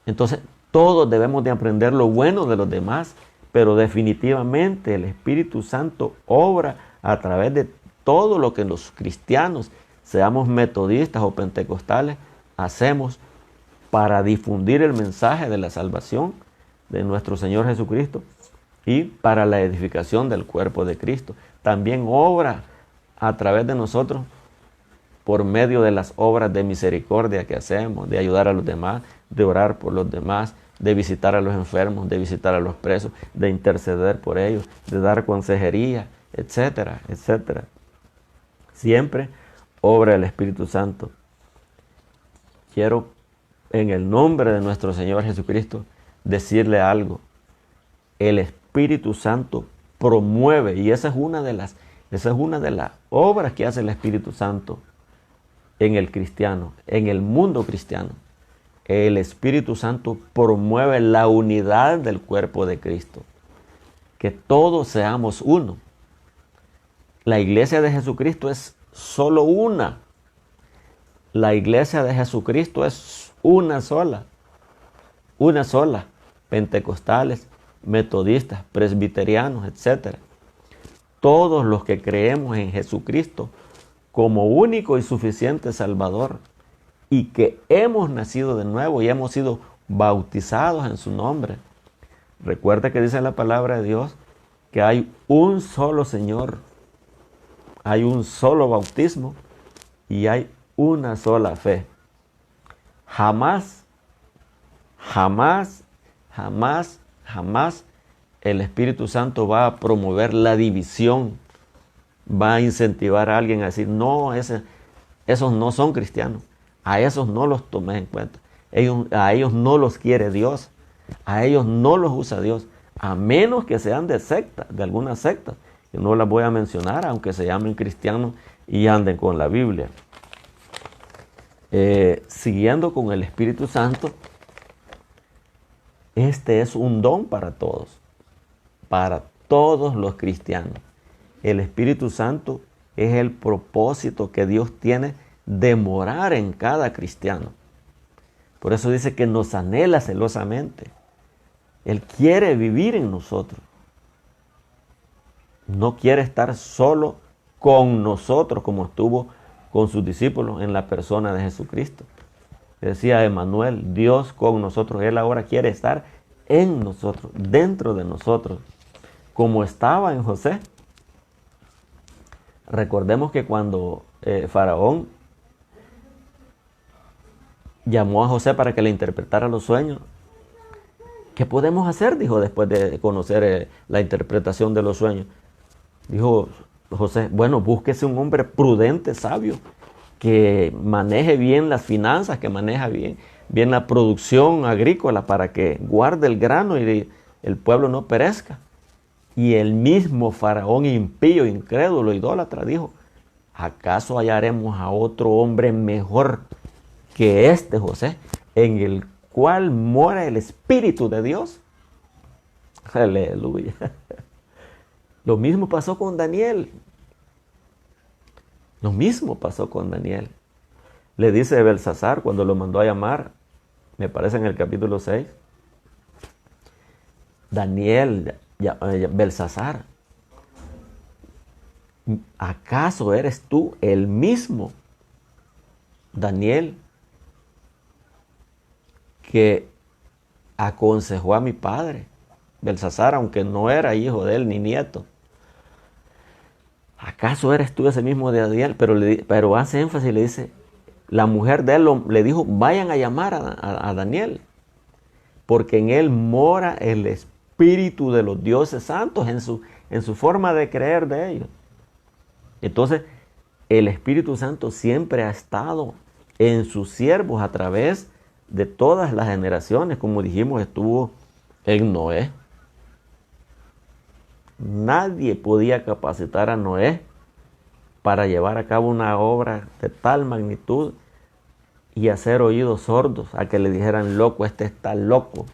Entonces, todos debemos de aprender lo bueno de los demás, pero definitivamente el Espíritu Santo obra a través de todo lo que los cristianos, seamos metodistas o pentecostales, hacemos para difundir el mensaje de la salvación de nuestro Señor Jesucristo y para la edificación del cuerpo de Cristo. También obra a través de nosotros por medio de las obras de misericordia que hacemos, de ayudar a los demás, de orar por los demás, de visitar a los enfermos, de visitar a los presos, de interceder por ellos, de dar consejería, etcétera, etcétera. Siempre obra el Espíritu Santo. Quiero, en el nombre de nuestro Señor Jesucristo, decirle algo. El Espíritu Santo promueve, y esa es una de las obras que hace el Espíritu Santo en el cristiano, en el mundo cristiano. El Espíritu Santo promueve la unidad del cuerpo de Cristo. Que todos seamos uno. La iglesia de Jesucristo es solo una. La iglesia de Jesucristo es una sola. Una sola. Pentecostales, metodistas, presbiterianos, etc. Todos los que creemos en Jesucristo como único y suficiente Salvador y que hemos nacido de nuevo y hemos sido bautizados en su nombre. Recuerda que dice la palabra de Dios que hay un solo Señor, hay un solo bautismo y hay una sola fe. Jamás, jamás, jamás, jamás el Espíritu Santo va a promover la división, va a incentivar a alguien a decir, no, esos no son cristianos, a esos no los tomes en cuenta, a ellos no los quiere Dios, a ellos no los usa Dios, a menos que sean de secta, de alguna secta, que no las voy a mencionar, aunque se llamen cristianos y anden con la Biblia. Siguiendo con el Espíritu Santo, este es un don para todos los cristianos. El Espíritu Santo es el propósito que Dios tiene de morar en cada cristiano. Por eso dice que nos anhela celosamente. Él quiere vivir en nosotros. No quiere estar solo con nosotros como estuvo con sus discípulos en la persona de Jesucristo. Decía Emmanuel, Dios con nosotros. Él ahora quiere estar en nosotros, dentro de nosotros, como estaba en José. Recordemos que cuando Faraón llamó a José para que le interpretara los sueños, ¿qué podemos hacer? Dijo después de conocer la interpretación de los sueños. Dijo José, bueno, búsquese un hombre prudente, sabio, que maneje bien las finanzas, que maneje bien la producción agrícola para que guarde el grano y el pueblo no perezca. Y el mismo Faraón impío, incrédulo, idólatra, dijo, ¿acaso hallaremos a otro hombre mejor que este José, en el cual mora el Espíritu de Dios? Aleluya. Lo mismo pasó con Daniel. Lo mismo pasó con Daniel. Le dice Belsasar cuando lo mandó a llamar, me parece en el capítulo 6, Daniel, Belsasar, ¿acaso eres tú el mismo Daniel que aconsejó a mi padre Belsasar, aunque no era hijo de él ni nieto? ¿Acaso eres tú ese mismo de Daniel? Pero hace énfasis y le dice, la mujer de él le dijo, vayan a llamar a Daniel, porque en él mora el Espíritu de los dioses santos, en su forma de creer de ellos. Entonces, el Espíritu Santo siempre ha estado en sus siervos a través de todas las generaciones. Como dijimos, estuvo en Noé. Nadie podía capacitar a Noé para llevar a cabo una obra de tal magnitud y hacer oídos sordos a que le dijeran loco, este está loco.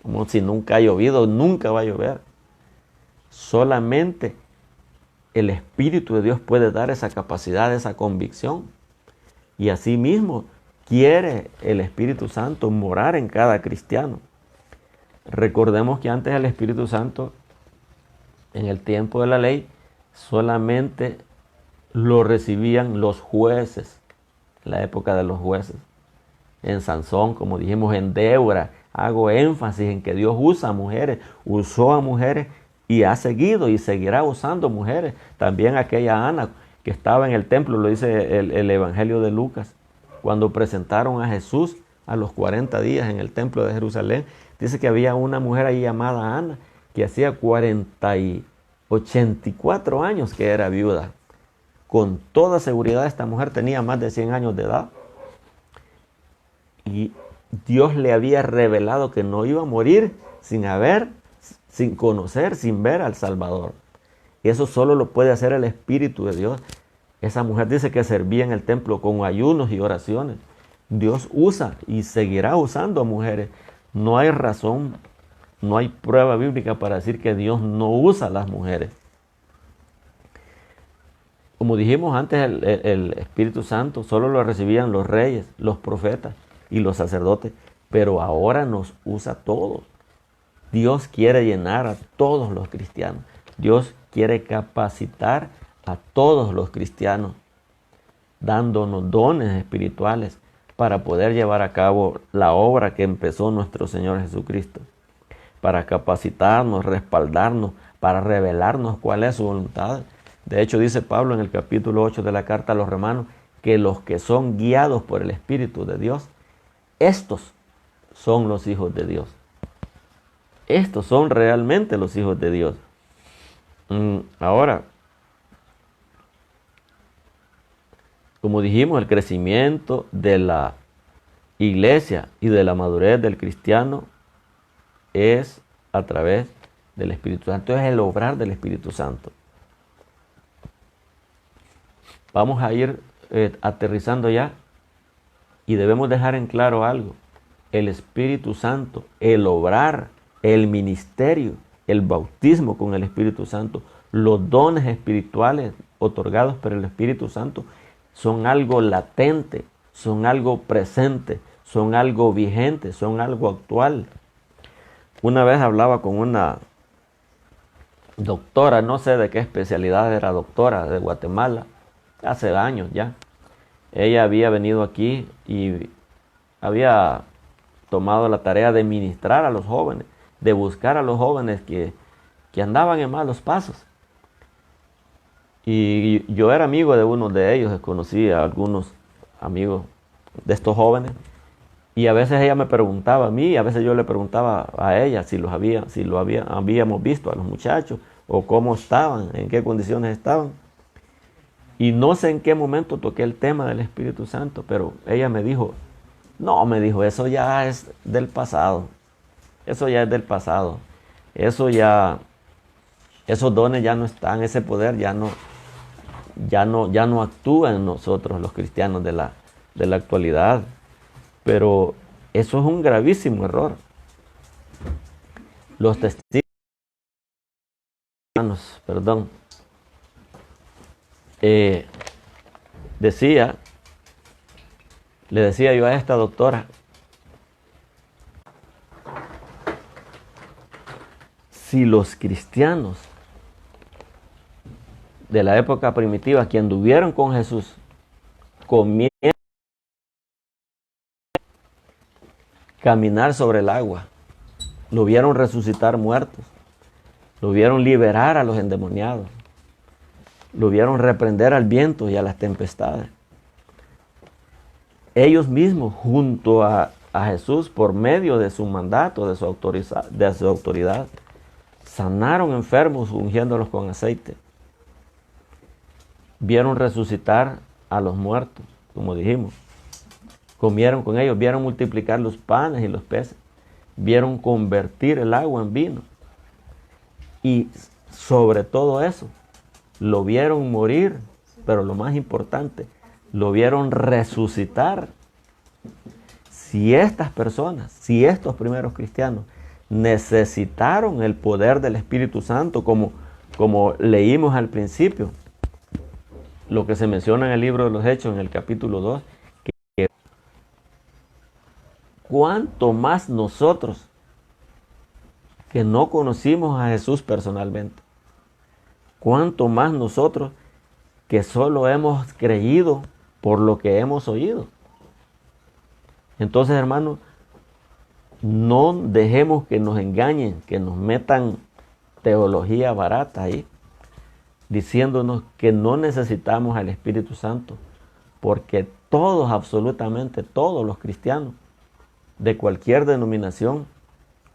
como si nunca ha llovido, nunca va a llover. Solamente el Espíritu de Dios puede dar esa capacidad, esa convicción. Y asimismo quiere el Espíritu Santo morar en cada cristiano. Recordemos que antes el Espíritu Santo, en el tiempo de la ley, solamente lo recibían los jueces, la época de los jueces. En Sansón, como dijimos, en Débora, hago énfasis en que Dios usa a mujeres, usó a mujeres y ha seguido y seguirá usando mujeres. También aquella Ana que estaba en el templo, lo dice el Evangelio de Lucas, cuando presentaron a Jesús a los 40 días en el templo de Jerusalén, dice que había una mujer ahí llamada Ana, que hacía 84 años que era viuda. Con toda seguridad esta mujer tenía más de 100 años de edad. Y Dios le había revelado que no iba a morir sin conocer, sin ver al Salvador. Eso solo lo puede hacer el Espíritu de Dios. Esa mujer dice que servía en el templo con ayunos y oraciones. Dios usa y seguirá usando a mujeres. No hay razón, no hay prueba bíblica para decir que Dios no usa a las mujeres. Como dijimos antes, el Espíritu Santo solo lo recibían los reyes, los profetas y los sacerdotes, pero ahora nos usa a todos. Dios quiere llenar a todos los cristianos. Dios quiere capacitar a todos los cristianos, dándonos dones espirituales para poder llevar a cabo la obra que empezó nuestro Señor Jesucristo, para capacitarnos, respaldarnos, para revelarnos cuál es su voluntad. De hecho, dice Pablo en el capítulo 8 de la carta a los Romanos, que los que son guiados por el Espíritu de Dios, estos son los hijos de Dios. Estos son realmente los hijos de Dios. Ahora, como dijimos, el crecimiento de la iglesia y de la madurez del cristiano es a través del Espíritu Santo, es el obrar del Espíritu Santo. Vamos a ir aterrizando ya y debemos dejar en claro algo. El Espíritu Santo, el obrar, el ministerio, el bautismo con el Espíritu Santo, los dones espirituales otorgados por el Espíritu Santo son algo latente, son algo presente, son algo vigente, son algo actual. Una vez hablaba con una doctora, no sé de qué especialidad era doctora, de Guatemala, hace años ya. Ella había venido aquí y había tomado la tarea de ministrar a los jóvenes, de buscar a los jóvenes que andaban en malos pasos. Y yo era amigo de uno de ellos, conocí a algunos amigos de estos jóvenes, y a veces ella me preguntaba a mí, y a veces yo le preguntaba a ella si habíamos visto a los muchachos, o cómo estaban, en qué condiciones estaban. Y no sé en qué momento toqué el tema del Espíritu Santo, pero ella me dijo, eso ya es del pasado. Eso ya es del pasado. Esos dones ya no están, ese poder ya no actúa en nosotros, los cristianos de la actualidad. Pero eso es un gravísimo error. Los testigos, le decía yo a esta doctora, si los cristianos de la época primitiva que anduvieron con Jesús comieron caminar sobre el agua, lo vieron resucitar muertos, lo vieron liberar a los endemoniados, lo vieron reprender al viento y a las tempestades. Ellos mismos, junto a Jesús, por medio de su mandato, de su autoridad, sanaron enfermos ungiéndolos con aceite. Vieron resucitar a los muertos, como dijimos. Comieron con ellos, vieron multiplicar los panes y los peces. Vieron convertir el agua en vino. Y sobre todo eso, lo vieron morir, pero lo más importante, lo vieron resucitar. Si estas personas, si estos primeros cristianos necesitaron el poder del Espíritu Santo, como leímos al principio, lo que se menciona en el libro de los Hechos, en el capítulo 2, que cuánto más nosotros que no conocimos a Jesús personalmente, cuánto más nosotros que solo hemos creído por lo que hemos oído. Entonces, hermanos, no dejemos que nos engañen, que nos metan teología barata ahí, diciéndonos que no necesitamos al Espíritu Santo, porque todos, absolutamente todos los cristianos de cualquier denominación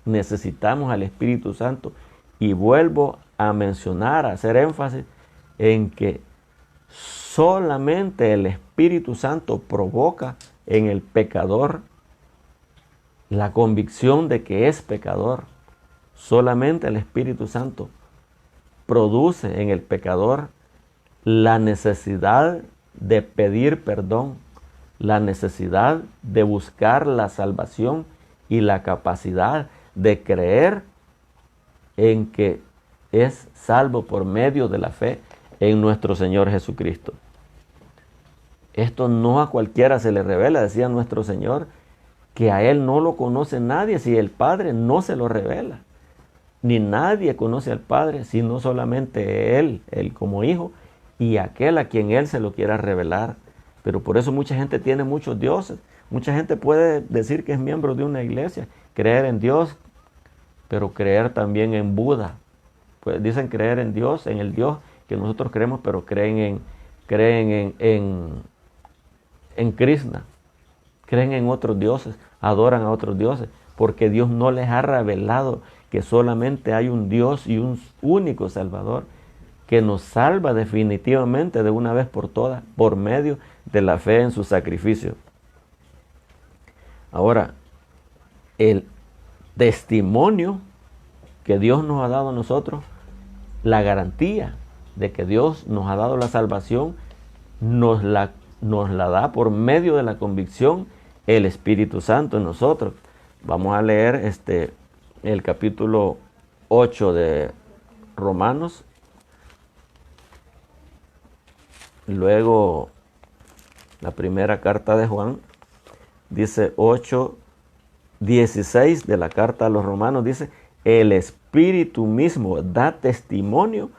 necesitamos al Espíritu Santo. Y vuelvo a mencionar, a hacer énfasis en que solamente el Espíritu Santo provoca en el pecador la convicción de que es pecador. Solamente el Espíritu Santo produce en el pecador la necesidad de pedir perdón, la necesidad de buscar la salvación y la capacidad de creer en que es salvo por medio de la fe en nuestro Señor Jesucristo. Esto no a cualquiera se le revela, decía nuestro Señor, que a Él no lo conoce nadie si el Padre no se lo revela. Ni nadie conoce al Padre, sino solamente Él como Hijo, y aquel a quien Él se lo quiera revelar. Pero por eso mucha gente tiene muchos dioses. Mucha gente puede decir que es miembro de una iglesia, creer en Dios, pero creer también en Buda. Pues dicen creer en Dios, en el Dios que nosotros creemos, pero creen en Krishna. Creen en otros dioses, adoran a otros dioses, porque Dios no les ha revelado que solamente hay un Dios y un único Salvador que nos salva definitivamente de una vez por todas por medio de la fe en su sacrificio. Ahora, el testimonio que Dios nos ha dado a nosotros, la garantía de que Dios nos ha dado la salvación, nos la da por medio de la convicción el Espíritu Santo en nosotros. Vamos a leer el capítulo 8 de Romanos. Luego, la primera carta de Juan, dice 8:16 de la carta a los Romanos, dice, el Espíritu mismo da testimonio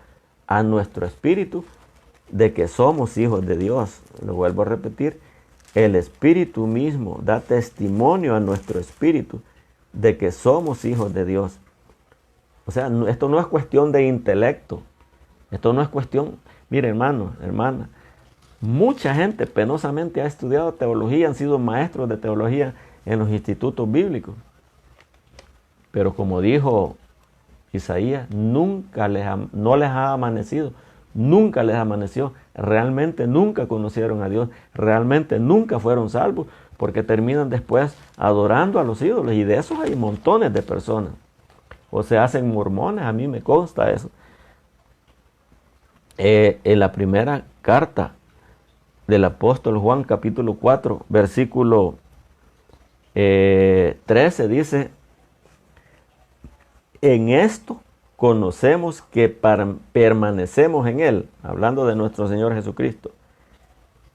a nuestro espíritu de que somos hijos de Dios. Lo vuelvo a repetir, el Espíritu mismo da testimonio a nuestro espíritu de que somos hijos de Dios. O sea, esto no es cuestión de intelecto. Esto no es cuestión... Mire, hermano, hermana, mucha gente penosamente ha estudiado teología, han sido maestros de teología en los institutos bíblicos. Pero como dijo Isaías, no les ha amanecido, nunca les amaneció. Realmente nunca conocieron a Dios, realmente nunca fueron salvos, porque terminan después adorando a los ídolos. Y de esos hay montones de personas. O se hacen mormones, a mí me consta eso. En la primera carta del apóstol Juan, capítulo 4, versículo 13, dice, en esto conocemos que permanecemos en Él, hablando de nuestro Señor Jesucristo,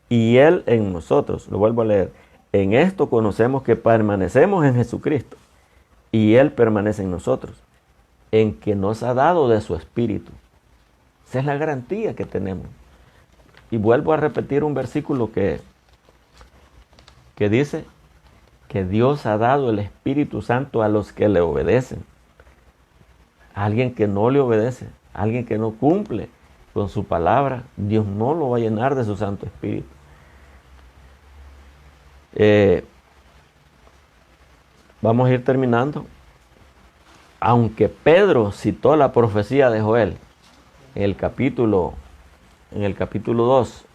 y Él en nosotros. Lo vuelvo a leer. En esto conocemos que permanecemos en Jesucristo, y Él permanece en nosotros, en que nos ha dado de su Espíritu. Esa es la garantía que tenemos. Y vuelvo a repetir un versículo que dice que Dios ha dado el Espíritu Santo a los que le obedecen. Alguien que no le obedece, alguien que no cumple con su palabra, Dios no lo va a llenar de su Santo Espíritu. Vamos a ir terminando. Aunque Pedro citó la profecía de Joel en el capítulo 2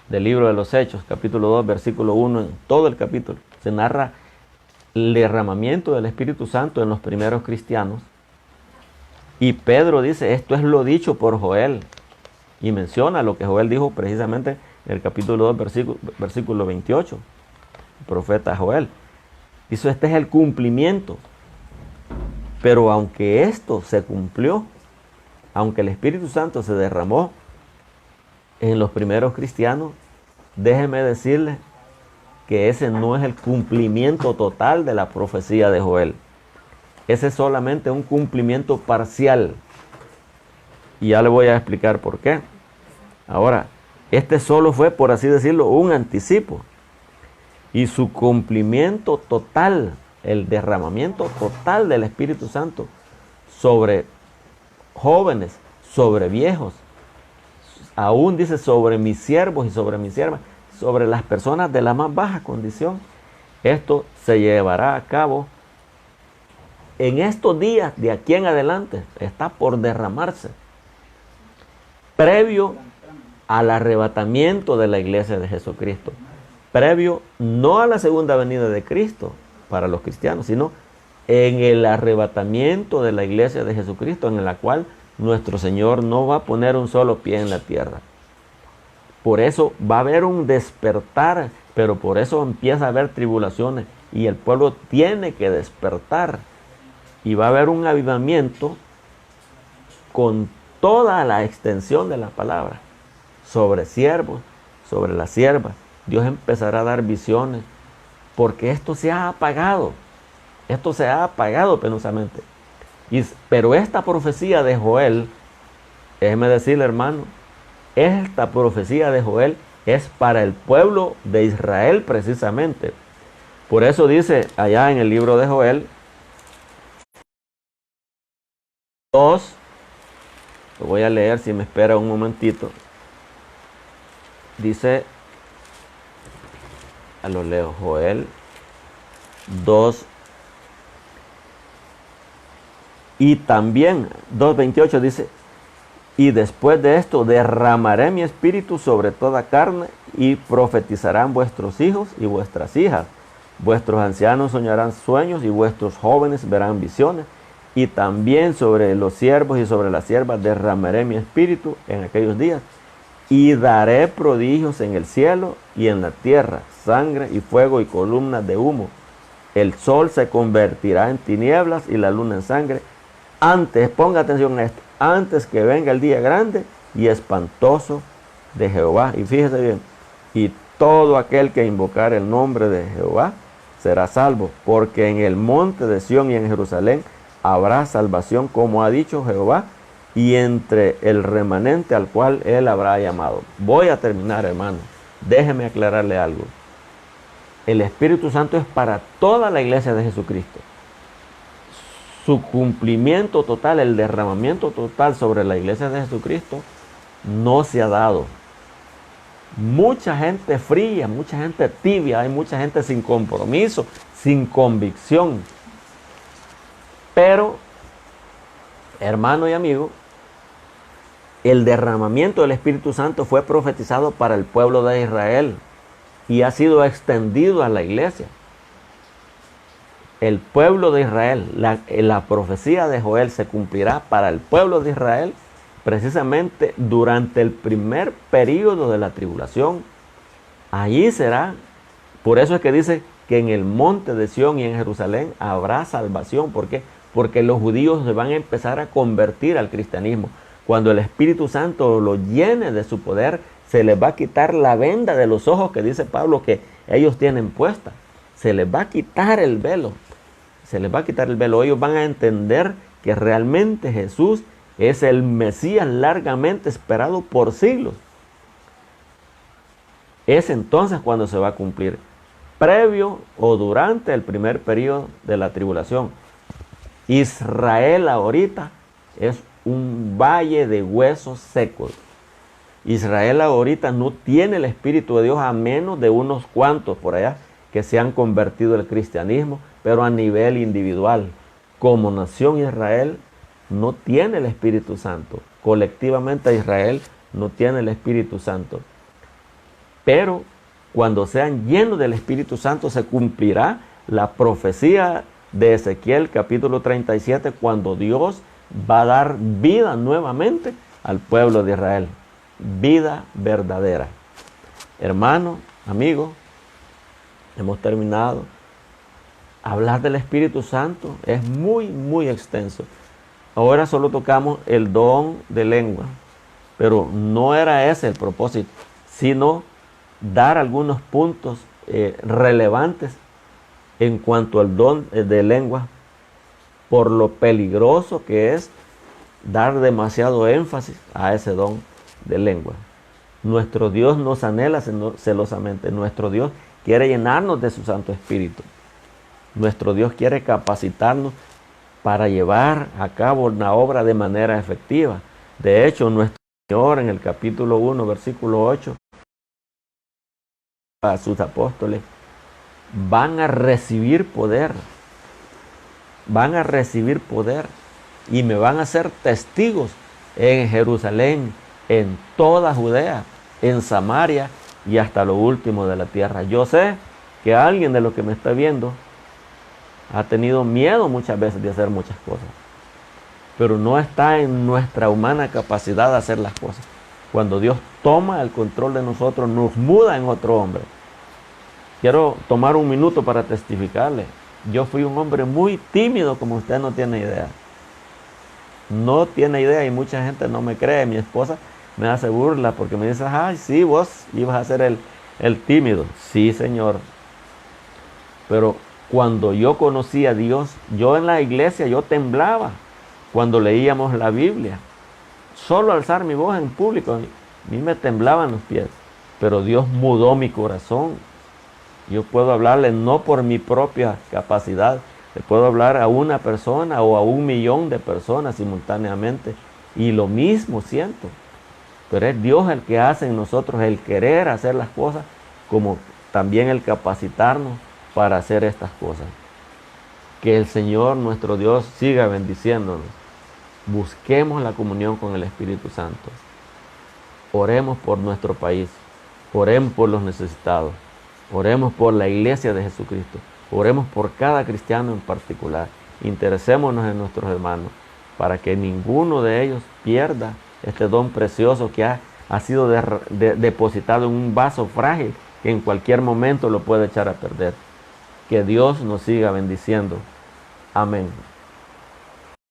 del libro de los Hechos, capítulo 2, versículo 1, en todo el capítulo, se narra el derramamiento del Espíritu Santo en los primeros cristianos. Y Pedro dice, esto es lo dicho por Joel. Y menciona lo que Joel dijo precisamente en el capítulo 2, versículo 28. El profeta Joel. Dice, este es el cumplimiento Pero aunque esto se cumplió, aunque el Espíritu Santo se derramó en los primeros cristianos, déjeme decirle que ese no es el cumplimiento total de la profecía de Joel. Ese es solamente un cumplimiento parcial. Y ya le voy a explicar por qué. Ahora, este solo fue, por así decirlo, un anticipo. Y su cumplimiento total, el derramamiento total del Espíritu Santo sobre jóvenes, sobre viejos, aún dice sobre mis siervos y sobre mis siervas, sobre las personas de la más baja condición. Esto se llevará a cabo en estos días, de aquí en adelante, está por derramarse, previo al arrebatamiento de la iglesia de Jesucristo, previo no a la segunda venida de Cristo para los cristianos, sino en el arrebatamiento de la iglesia de Jesucristo, en la cual nuestro Señor no va a poner un solo pie en la tierra. Por eso va a haber un despertar, pero por eso empieza a haber tribulaciones y el pueblo tiene que despertar. Y va a haber un avivamiento con toda la extensión de la palabra, sobre siervos, sobre las siervas. Dios empezará a dar visiones, porque esto se ha apagado. Esto se ha apagado penosamente. Pero esta profecía de Joel, déjeme decirle, hermano, esta profecía de Joel es para el pueblo de Israel precisamente. Por eso dice allá en el libro de Joel 2, lo voy a leer si me espera un momentito. Dice, lo leo, Joel 2, y también 2:28 dice, y después de esto derramaré mi espíritu sobre toda carne y profetizarán vuestros hijos y vuestras hijas. Vuestros ancianos soñarán sueños y vuestros jóvenes verán visiones. Y también sobre los siervos y sobre las siervas derramaré mi espíritu en aquellos días. Y daré prodigios en el cielo y en la tierra, sangre y fuego y columnas de humo. El sol se convertirá en tinieblas y la luna en sangre. Antes, ponga atención a esto, antes que venga el día grande y espantoso de Jehová. Y fíjese bien, y todo aquel que invocar el nombre de Jehová será salvo, porque en el monte de Sión y en Jerusalén habrá salvación, como ha dicho Jehová, y entre el remanente al cual él habrá llamado. Voy a terminar, hermano. Déjeme aclararle algo. El Espíritu Santo es para toda la iglesia de Jesucristo. Su cumplimiento total, el derramamiento total sobre la iglesia de Jesucristo no se ha dado. Mucha gente fría, mucha gente tibia, hay mucha gente sin compromiso, sin convicción. Pero, hermano y amigo, el derramamiento del Espíritu Santo fue profetizado para el pueblo de Israel y ha sido extendido a la iglesia. El pueblo de Israel, la profecía de Joel se cumplirá para el pueblo de Israel precisamente durante el primer período de la tribulación. Allí será, por eso es que dice que en el monte de Sión y en Jerusalén habrá salvación. ¿Por qué? Porque los judíos se van a empezar a convertir al cristianismo. Cuando el Espíritu Santo lo llene de su poder, se les va a quitar la venda de los ojos que dice Pablo que ellos tienen puesta. Se les va a quitar el velo. Se les va a quitar el velo. Ellos van a entender que realmente Jesús es el Mesías largamente esperado por siglos. Es entonces cuando se va a cumplir, previo o durante el primer periodo de la tribulación. Israel ahorita es un valle de huesos secos. Israel ahorita no tiene el Espíritu de Dios, a menos de unos cuantos por allá que se han convertido al cristianismo, pero a nivel individual. Como nación Israel no tiene el Espíritu Santo. Colectivamente Israel no tiene el Espíritu Santo. Pero cuando sean llenos del Espíritu Santo se cumplirá la profecía de Ezequiel capítulo 37, cuando Dios va a dar vida nuevamente al pueblo de Israel. Vida verdadera. Hermano, amigo, hemos terminado. hablar del Espíritu Santo es muy, muy extenso. Ahora solo tocamos el don de lengua, pero no era ese el propósito, sino dar algunos puntos relevantes en cuanto al don de lengua, por lo peligroso que es dar demasiado énfasis a ese don de lengua. Nuestro Dios nos anhela celosamente. Nuestro Dios quiere llenarnos de su Santo Espíritu. Nuestro Dios quiere capacitarnos para llevar a cabo una obra de manera efectiva. De hecho, nuestro Señor en el capítulo 1, versículo 8, a sus apóstoles, van a recibir poder. Van a recibir poder y me van a ser testigos en Jerusalén, en toda Judea, en Samaria y hasta lo último de la tierra. Yo sé que alguien de los que me está viendo ha tenido miedo muchas veces de hacer muchas cosas, pero no está en nuestra humana capacidad de hacer las cosas. Cuando Dios toma el control de nosotros, nos muda en otro hombre. Quiero tomar un minuto para testificarle. Yo fui un hombre muy tímido, como usted no tiene idea. No tiene idea y mucha gente no me cree. Mi esposa me hace burla porque me dice, ay, sí, vos ibas a ser el tímido. Sí, Señor. Pero cuando yo conocí a Dios, yo en la iglesia, yo temblaba cuando leíamos la Biblia. Solo alzar mi voz en público, a mí me temblaban los pies. Pero Dios mudó mi corazón. Yo puedo hablarle no por mi propia capacidad, le puedo hablar a una persona o a 1.000.000 de personas simultáneamente y lo mismo siento. Pero es Dios el que hace en nosotros el querer hacer las cosas, como también el capacitarnos para hacer estas cosas. Que el Señor nuestro Dios siga bendiciéndonos. Busquemos la comunión con el Espíritu Santo. Oremos por nuestro país. Oremos por los necesitados. Oremos por la iglesia de Jesucristo. Oremos por cada cristiano en particular. Interesémonos en nuestros hermanos para que ninguno de ellos pierda este don precioso que ha sido depositado en un vaso frágil que en cualquier momento lo puede echar a perder. Que Dios nos siga bendiciendo. Amén.